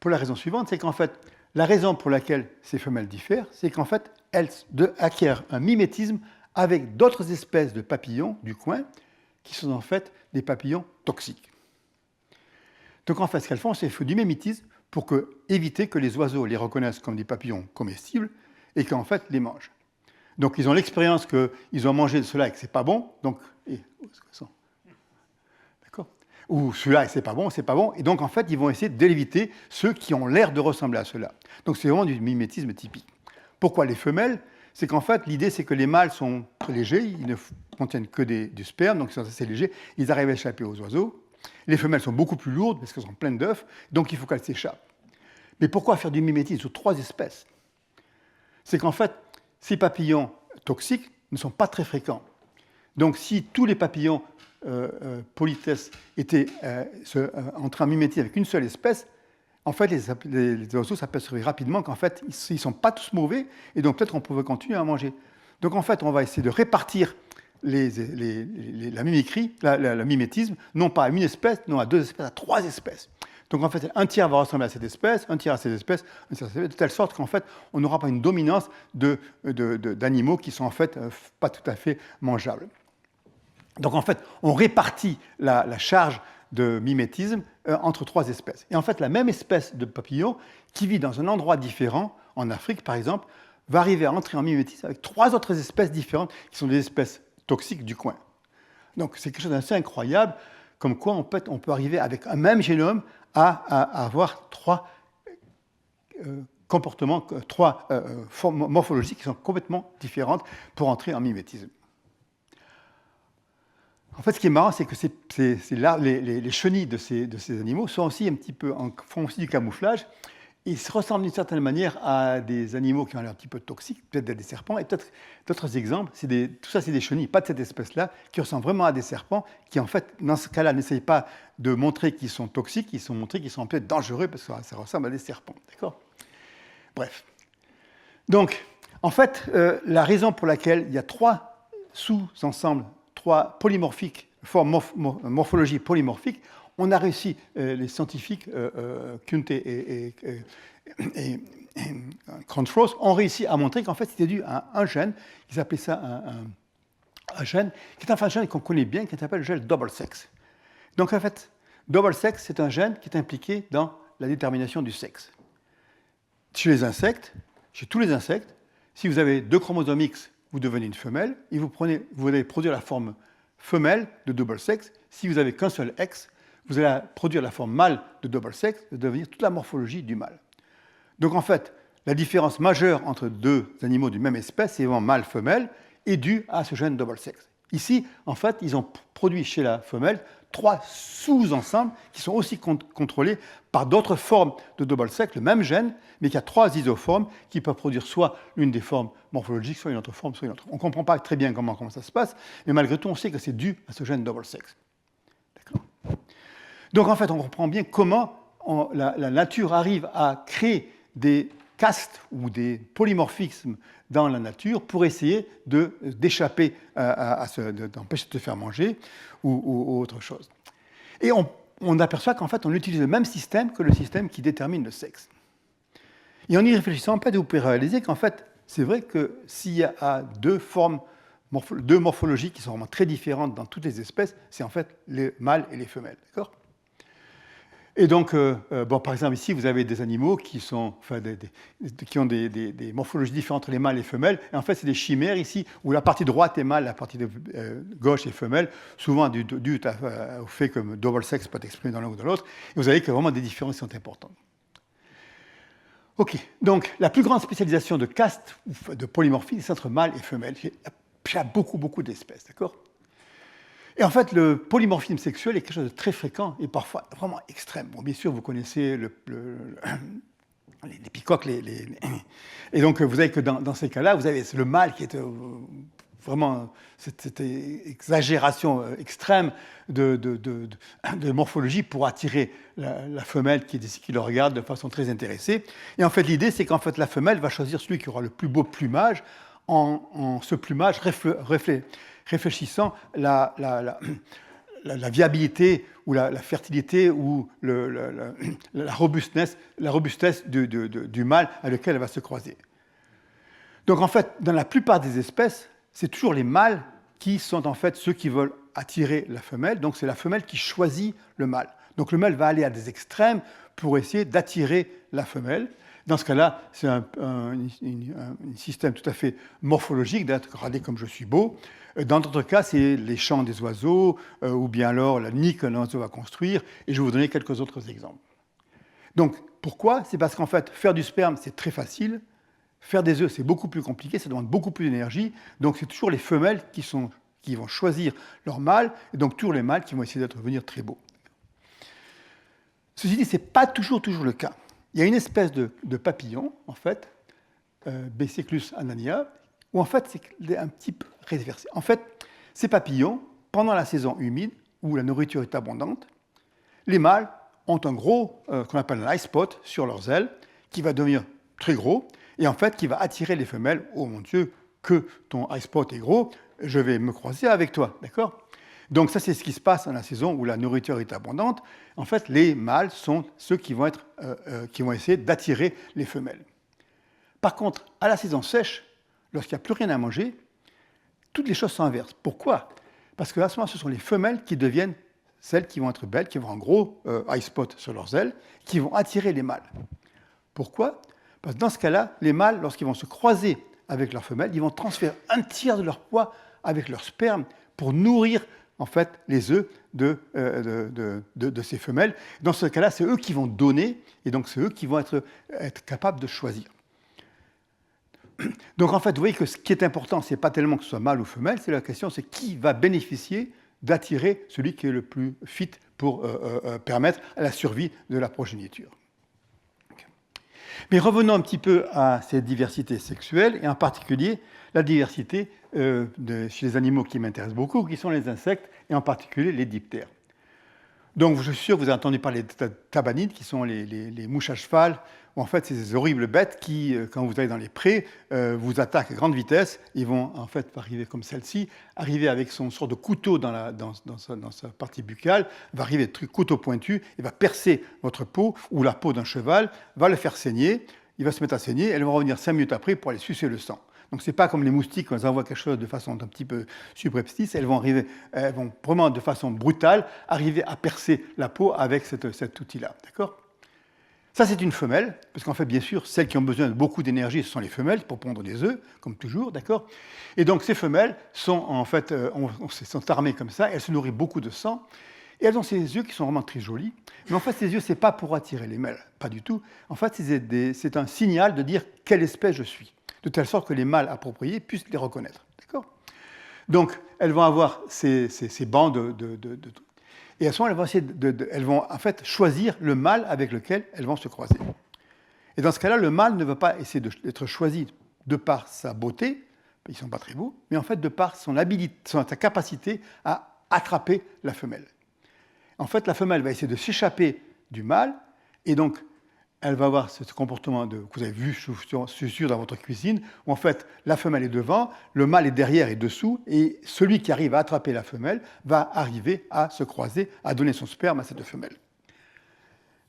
Speaker 1: Pour la raison suivante, c'est qu'en fait, la raison pour laquelle ces femelles diffèrent, c'est qu'en fait, elles acquièrent un mimétisme avec d'autres espèces de papillons du coin qui sont en fait des papillons toxiques. Donc en fait, ce qu'elles font, c'est qu'elles font du mimétisme pour éviter que les oiseaux les reconnaissent comme des papillons comestibles et qu'en fait les mangent. Donc ils ont l'expérience qu'ils ont mangé de cela et que c'est pas bon, donc d'accord. Ou celui-là et c'est pas bon, et donc en fait ils vont essayer d'éviter ceux qui ont l'air de ressembler à cela. Donc c'est vraiment du mimétisme typique. Pourquoi les femelles? C'est qu'en fait, l'idée, c'est que les mâles sont très légers, ils ne contiennent que du sperme, donc ils sont assez légers, ils arrivent à échapper aux oiseaux. Les femelles sont beaucoup plus lourdes, parce qu'elles sont pleines d'œufs, donc il faut qu'elles s'échappent. Mais pourquoi faire du mimétisme sur 3 espèces? C'est qu'en fait, ces papillons toxiques ne sont pas très fréquents. Donc si tous les papillons polytès étaient en train de mimétiser avec une seule espèce, en fait, les oiseaux s'aperçoivent rapidement qu'en fait, ils ne sont pas tous mauvais, et donc peut-être qu'on pouvait continuer à manger. Donc en fait, on va essayer de répartir la mimicrie, le mimétisme, non pas à une espèce, non à 2 espèces, à 3 espèces. Donc en fait, un tiers va ressembler à cette espèce, un tiers à cette espèce, un tiers à cette espèce, de telle sorte qu'en fait, on n'aura pas une dominance d'animaux qui sont en fait pas tout à fait mangeables. Donc en fait, on répartit la charge de mimétisme entre 3 espèces. Et en fait, la même espèce de papillon qui vit dans un endroit différent, en Afrique par exemple, va arriver à entrer en mimétisme avec 3 autres espèces différentes qui sont des espèces toxiques du coin. Donc c'est quelque chose d'assez incroyable, comme quoi on peut arriver avec un même génome à avoir 3 comportements, 3 morphologies qui sont complètement différentes pour entrer en mimétisme. En fait, ce qui est marrant, c'est que les chenilles de ces animaux font aussi du camouflage. Et ils se ressemblent d'une certaine manière à des animaux qui ont l'air un petit peu toxiques, peut-être des serpents, et peut-être d'autres exemples. Tout ça, c'est des chenilles, pas de cette espèce-là, qui ressemblent vraiment à des serpents, qui en fait, dans ce cas-là, n'essayent pas de montrer qu'ils sont toxiques, ils sont montrés qu'ils sont peut-être dangereux, parce que ça ressemble à des serpents. D'accord ? Bref. Donc, en fait, la raison pour laquelle il y a 3 sous-ensembles, 3 polymorphiques, morphologie polymorphique, on a réussi, les scientifiques, Kunte et Cronfrost ont réussi à montrer qu'en fait, c'était dû à un gène, ils appelaient ça un gène, qui est un gène qu'on connaît bien, qui s'appelle le gène double sex. Donc en fait, double sex, c'est un gène qui est impliqué dans la détermination du sexe. Chez les insectes, chez tous les insectes, si vous avez 2 chromosomes X, vous devenez une femelle, et vous allez produire la forme femelle de double sex. Si vous n'avez qu'un seul X, vous allez produire la forme mâle de double sex, de devenir toute la morphologie du mâle. Donc en fait, la différence majeure entre 2 animaux d'une même espèce, c'est vraiment mâle-femelle, est due à ce gène double sex. Ici, en fait, ils ont produit chez la femelle 3 sous-ensembles qui sont aussi contrôlés par d'autres formes de double sex, le même gène, mais qui a 3 isoformes qui peuvent produire soit une des formes morphologiques, soit une autre forme, soit une autre. On ne comprend pas très bien comment ça se passe, mais malgré tout, on sait que c'est dû à ce gène double sex. D'accord ? Donc en fait, on comprend bien comment la nature arrive à créer des castes ou des polymorphismes dans la nature pour essayer d'échapper d'empêcher de se faire manger ou autre chose. Et on aperçoit qu'en fait, on utilise le même système que le système qui détermine le sexe. Et en y réfléchissant, en fait, vous pouvez réaliser qu'en fait, c'est vrai que s'il y a 2 morphologies qui sont vraiment très différentes dans toutes les espèces, c'est en fait les mâles et les femelles. D'accord ? Et donc, par exemple, ici, vous avez des animaux qui ont des morphologies différentes entre les mâles et les femelles. Et en fait, c'est des chimères ici, où la partie droite est mâle, la partie gauche est femelle, souvent dû au fait que double sex peut être exprimé dans l'un ou dans l'autre. Et vous avez que vraiment des différences qui sont importantes. OK, donc la plus grande spécialisation de caste, ou de polymorphie, c'est entre mâle et femelle. Il y a beaucoup d'espèces, d'accord ? Et en fait, le polymorphisme sexuel est quelque chose de très fréquent et parfois vraiment extrême. Bon, bien sûr, vous connaissez les peacocks, et donc vous savez que dans ces cas-là, vous avez le mâle qui est vraiment cette exagération extrême de morphologie pour attirer la femelle qui le regarde de façon très intéressée. Et en fait, l'idée, c'est qu'en fait, la femelle va choisir celui qui aura le plus beau plumage en ce plumage réfléchissant la viabilité ou la fertilité ou la robustesse du mâle à lequel elle va se croiser. Donc en fait, dans la plupart des espèces, c'est toujours les mâles qui sont en fait ceux qui veulent attirer la femelle. Donc c'est la femelle qui choisit le mâle. Donc le mâle va aller à des extrêmes pour essayer d'attirer la femelle. Dans ce cas-là, c'est un système tout à fait morphologique, d'être regardé comme je suis beau. Dans d'autres cas, c'est les chants des oiseaux, ou bien alors la nid qu'un oiseau va construire, et je vais vous donner quelques autres exemples. Donc, pourquoi ? C'est parce qu'en fait, faire du sperme, c'est très facile. Faire des œufs, c'est beaucoup plus compliqué, ça demande beaucoup plus d'énergie. Donc, c'est toujours les femelles qui vont choisir leur mâle, et donc toujours les mâles qui vont essayer de devenir très beaux. Ceci dit, ce n'est pas toujours le cas. Il y a une espèce de papillon, en fait, Bececlus anania, où en fait c'est un petit peu réversé. En fait, ces papillons, pendant la saison humide, où la nourriture est abondante, les mâles ont un gros, qu'on appelle un eye spot, sur leurs ailes, qui va devenir très gros, et en fait qui va attirer les femelles. Oh mon Dieu, que ton eye spot est gros, je vais me croiser avec toi, d'accord ? Donc ça, c'est ce qui se passe dans la saison où la nourriture est abondante. En fait, les mâles sont ceux qui vont essayer d'attirer les femelles. Par contre, à la saison sèche, lorsqu'il n'y a plus rien à manger, toutes les choses s'inversent. Pourquoi ? Parce que à ce moment, ce sont les femelles qui deviennent celles qui vont être belles, qui vont avoir un gros eye spot sur leurs ailes, qui vont attirer les mâles. Pourquoi ? Parce que dans ce cas-là, les mâles, lorsqu'ils vont se croiser avec leurs femelles, ils vont transférer un tiers de leur poids avec leur sperme pour nourrir en fait les œufs de ces femelles. Dans ce cas-là, c'est eux qui vont donner, et donc c'est eux qui vont être capables de choisir. Donc en fait, vous voyez que ce qui est important, ce n'est pas tellement que ce soit mâle ou femelle, c'est la question, c'est qui va bénéficier d'attirer celui qui est le plus fit pour permettre la survie de la progéniture. Mais revenons un petit peu à cette diversité sexuelle, et en particulier la diversité chez les animaux qui m'intéressent beaucoup, qui sont les insectes, et en particulier les diptères. Donc je suis sûr que vous avez entendu parler des tabanides, qui sont les mouches à cheval, où en fait c'est ces horribles bêtes qui, quand vous allez dans les prés, vous attaquent à grande vitesse. Ils vont en fait arriver comme celle-ci, arriver avec son sorte de couteau dans sa partie buccale, va arriver couteau pointu, et va percer votre peau, ou la peau d'un cheval, va le faire saigner. il va se mettre à saigner, elles vont revenir 5 minutes après pour aller sucer le sang. Donc ce n'est pas comme les moustiques, quand elles envoient quelque chose de façon un petit peu subreptice, elles vont vraiment de façon brutale arriver à percer la peau avec cet outil-là. D'accord ? Ça, c'est une femelle, parce qu'en fait, bien sûr, celles qui ont besoin de beaucoup d'énergie, ce sont les femelles pour pondre des œufs, comme toujours, d'accord ? Et donc, ces femelles sont en fait sont armées comme ça, elles se nourrissent beaucoup de sang, et elles ont ces yeux qui sont vraiment très jolis. Mais en fait, ces yeux, ce n'est pas pour attirer les mâles, pas du tout. En fait, c'est un signal de dire quelle espèce je suis, de telle sorte que les mâles appropriés puissent les reconnaître, d'accord ? Donc, elles vont avoir ces bandes et à ce moment, elles vont en fait choisir le mâle avec lequel elles vont se croiser. Et dans ce cas-là, le mâle ne va pas essayer d'être choisi de par sa beauté, ils ne sont pas très beaux, mais en fait de par sa capacité à attraper la femelle. En fait, la femelle va essayer de s'échapper du mâle, et donc elle va avoir ce comportement que vous avez vu, je suis sûr, dans votre cuisine, où en fait la femelle est devant, le mâle est derrière et dessous, et celui qui arrive à attraper la femelle va arriver à se croiser, à donner son sperme à cette femelle.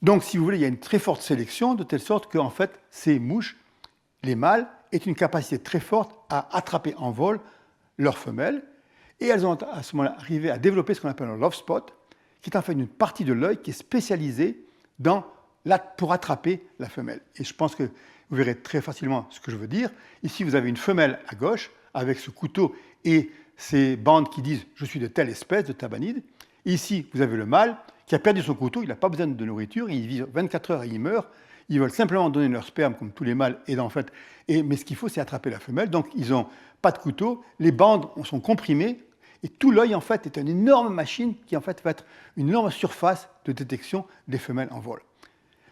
Speaker 1: Donc, si vous voulez, il y a une très forte sélection, de telle sorte qu'en fait, ces mouches, les mâles, aient une capacité très forte à attraper en vol leurs femelles, et elles ont à ce moment-là arrivé à développer ce qu'on appelle un love spot, qui est en fait une partie de l'œil qui est spécialisée pour attraper la femelle. Et je pense que vous verrez très facilement ce que je veux dire. Ici, vous avez une femelle à gauche, avec ce couteau et ces bandes qui disent « je suis de telle espèce, de tabanide ». Ici, vous avez le mâle qui a perdu son couteau, il n'a pas besoin de nourriture, il vit 24 heures et il meurt. Ils veulent simplement donner leur sperme, comme tous les mâles, mais ce qu'il faut, c'est attraper la femelle. Donc, ils n'ont pas de couteau, les bandes sont comprimées, et tout l'œil, en fait, est une énorme machine qui, en fait, va être une énorme surface de détection des femelles en vol.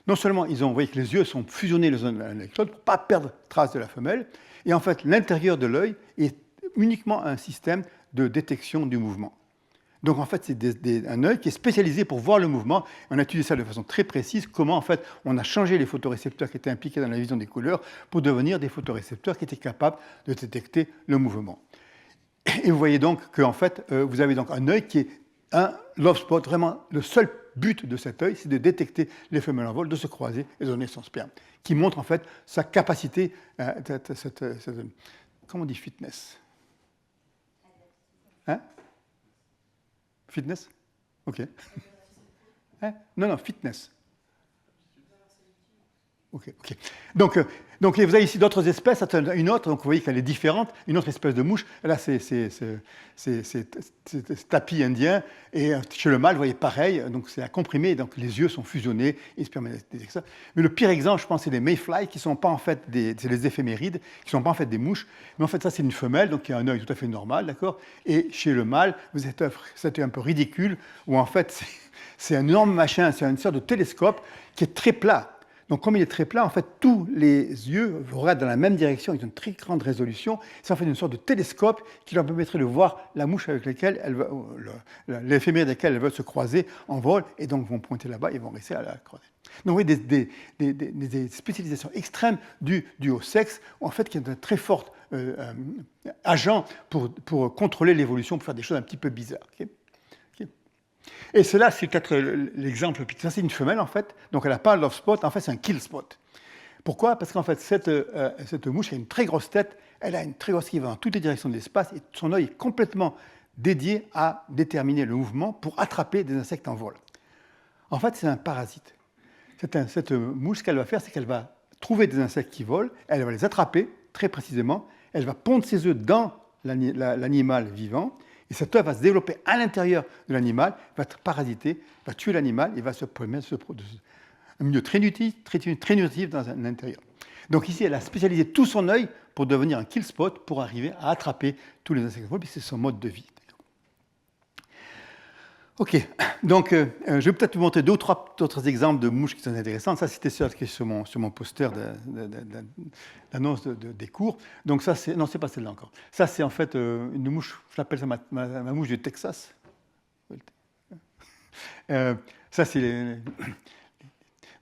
Speaker 1: Non seulement vous voyez que les yeux sont fusionnés les uns avec l'autre pour ne pas perdre trace de la femelle, et en fait, l'intérieur de l'œil est uniquement un système de détection du mouvement. Donc en fait, c'est un œil qui est spécialisé pour voir le mouvement. On a étudié ça de façon très précise, comment en fait on a changé les photorécepteurs qui étaient impliqués dans la vision des couleurs pour devenir des photorécepteurs qui étaient capables de détecter le mouvement. Et vous voyez donc que en fait, vous avez donc un œil qui est un love spot. Vraiment, le seul but de cet œil, c'est de détecter les femelles en vol, de se croiser et de donner son sperme, qui montre en fait sa capacité, comment on dit fitness? Hein? Fitness? Ok. Hein? Non, fitness. Ok. Donc, vous avez ici d'autres espèces, une autre, donc vous voyez qu'elle est différente, une autre espèce de mouche. Là, c'est tapis indien, et chez le mâle, vous voyez pareil, donc c'est à comprimer, donc les yeux sont fusionnés, et se permettent des ça. Mais le pire exemple, je pense, c'est les mayflies, qui ne sont pas en fait c'est les éphémérides, qui ne sont pas en fait des mouches, mais en fait, ça, c'est une femelle, donc qui a un œil tout à fait normal, d'accord? Et chez le mâle, c'était un peu ridicule, où en fait, c'est un énorme machin, c'est une sorte de télescope qui est très plat. Donc, comme il est très plat, en fait, tous les yeux regardent dans la même direction, ils ont une très grande résolution. C'est en fait une sorte de télescope qui leur permettrait de voir la mouche avec laquelle l'éphéméride avec laquelle elles veulent se croiser en vol, et donc vont pointer là-bas et vont rester à la croiser. Donc, vous voyez des spécialisations extrêmes dues au sexe, en fait, qui est un très fort agent pour contrôler l'évolution, pour faire des choses un petit peu bizarres. Okay. Et cela, c'est peut-être l'exemple. Ça, c'est une femelle, en fait. Donc, elle n'a pas un love spot. En fait, c'est un kill spot. Pourquoi? Parce qu'en fait, cette mouche a une très grosse tête. Elle a une très grosse qui va dans toutes les directions de l'espace. Et son œil est complètement dédié à déterminer le mouvement pour attraper des insectes en vol. En fait, c'est un parasite. Cette mouche, ce qu'elle va faire, c'est qu'elle va trouver des insectes qui volent. Elle va les attraper, très précisément. Elle va pondre ses œufs dans l'animal vivant. Et cet œuf va se développer à l'intérieur de l'animal, va être parasité, va tuer l'animal et va se mettre un milieu très nutritif dans l'intérieur. Donc ici, elle a spécialisé tout son œil pour devenir un kill spot, pour arriver à attraper tous les insectes, puis c'est son mode de vie. Ok, donc je vais peut-être vous montrer 2 ou 3 autres exemples de mouches qui sont intéressantes. Ça, c'était sur mon poster d'annonce des cours. Donc ça, non, c'est pas celle-là encore. Ça, c'est en fait une mouche, je l'appelle ça ma mouche du Texas. Ça,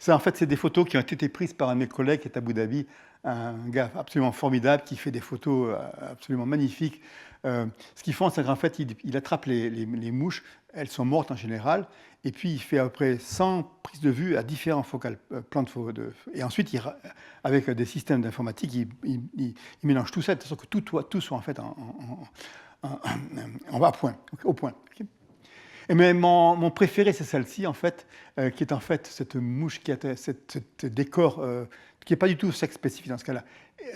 Speaker 1: en fait, c'est des photos qui ont été prises par un de mes collègues qui est à Abu Dhabi un gars absolument formidable qui fait des photos absolument magnifiques. Ce qu'ils font, c'est qu'en fait, il attrape les mouches, elles sont mortes en général, et puis il fait à peu près 100 prises de vue à différents plans et ensuite, avec des systèmes d'informatique, il mélange tout ça, de sorte que tout soit en fait au point. Okay. Mais mon préféré, c'est celle-ci, en fait, qui est en fait cette mouche qui a ce décor qui n'est pas du tout sexe spécifique dans ce cas-là.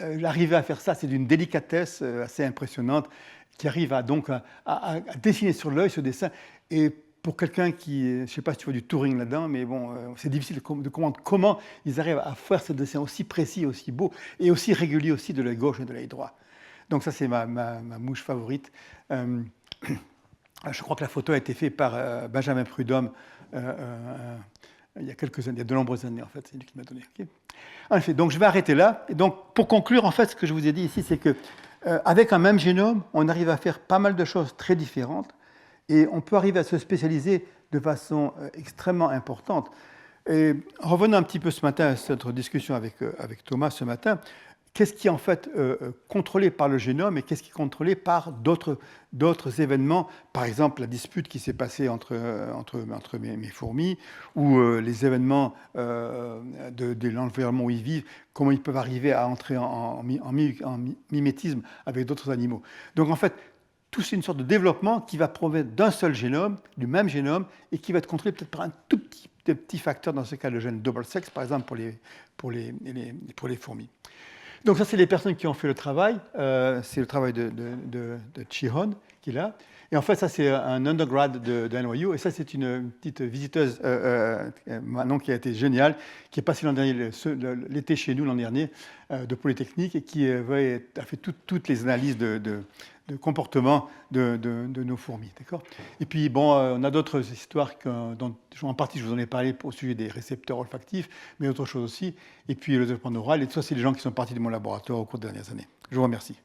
Speaker 1: L'arrivée à faire ça, c'est d'une délicatesse assez impressionnante, qui arrive donc à dessiner sur l'œil ce dessin. Et pour quelqu'un qui, je ne sais pas si tu vois du touring là-dedans, mais bon, c'est difficile de comprendre comment ils arrivent à faire ce dessin aussi précis, aussi beau, et aussi régulier aussi de l'œil gauche et de l'œil droit. Donc ça, c'est ma mouche favorite. Je crois que la photo a été faite par Benjamin Prudhomme il y a quelques années, il y a de nombreuses années en fait, c'est lui qui m'a donné. Okay. En effet, donc je vais arrêter là. Et donc pour conclure, en fait, ce que je vous ai dit ici, c'est que avec un même génome, on arrive à faire pas mal de choses très différentes et on peut arriver à se spécialiser de façon extrêmement importante. Et revenons un petit peu ce matin à cette discussion avec Thomas ce matin. Qu'est-ce qui est en fait contrôlé par le génome et qu'est-ce qui est contrôlé par d'autres événements, par exemple la dispute qui s'est passée entre mes fourmis ou les événements de l'environnement où ils vivent, comment ils peuvent arriver à entrer en mimétisme avec d'autres animaux. Donc en fait, tout c'est une sorte de développement qui va provenir d'un seul génome, du même génome, et qui va être contrôlé peut-être par un tout petit facteur, dans ce cas le gène double sex, par exemple pour les fourmis. Donc ça, c'est les personnes qui ont fait le travail. C'est le travail de Chi-Hon qui est là. Et en fait, ça, c'est un undergrad de NYU. Et ça, c'est une petite visiteuse Manon qui a été géniale, qui est passée l'été chez nous l'an dernier de Polytechnique et qui a fait toutes les analyses de comportement de nos fourmis. D'accord. Et puis, bon, on a d'autres histoires dont, en partie, je vous en ai parlé au sujet des récepteurs olfactifs, mais autre chose aussi. Et puis, le développement neural. Et tout ça, c'est les gens qui sont partis de mon laboratoire au cours des dernières années. Je vous remercie.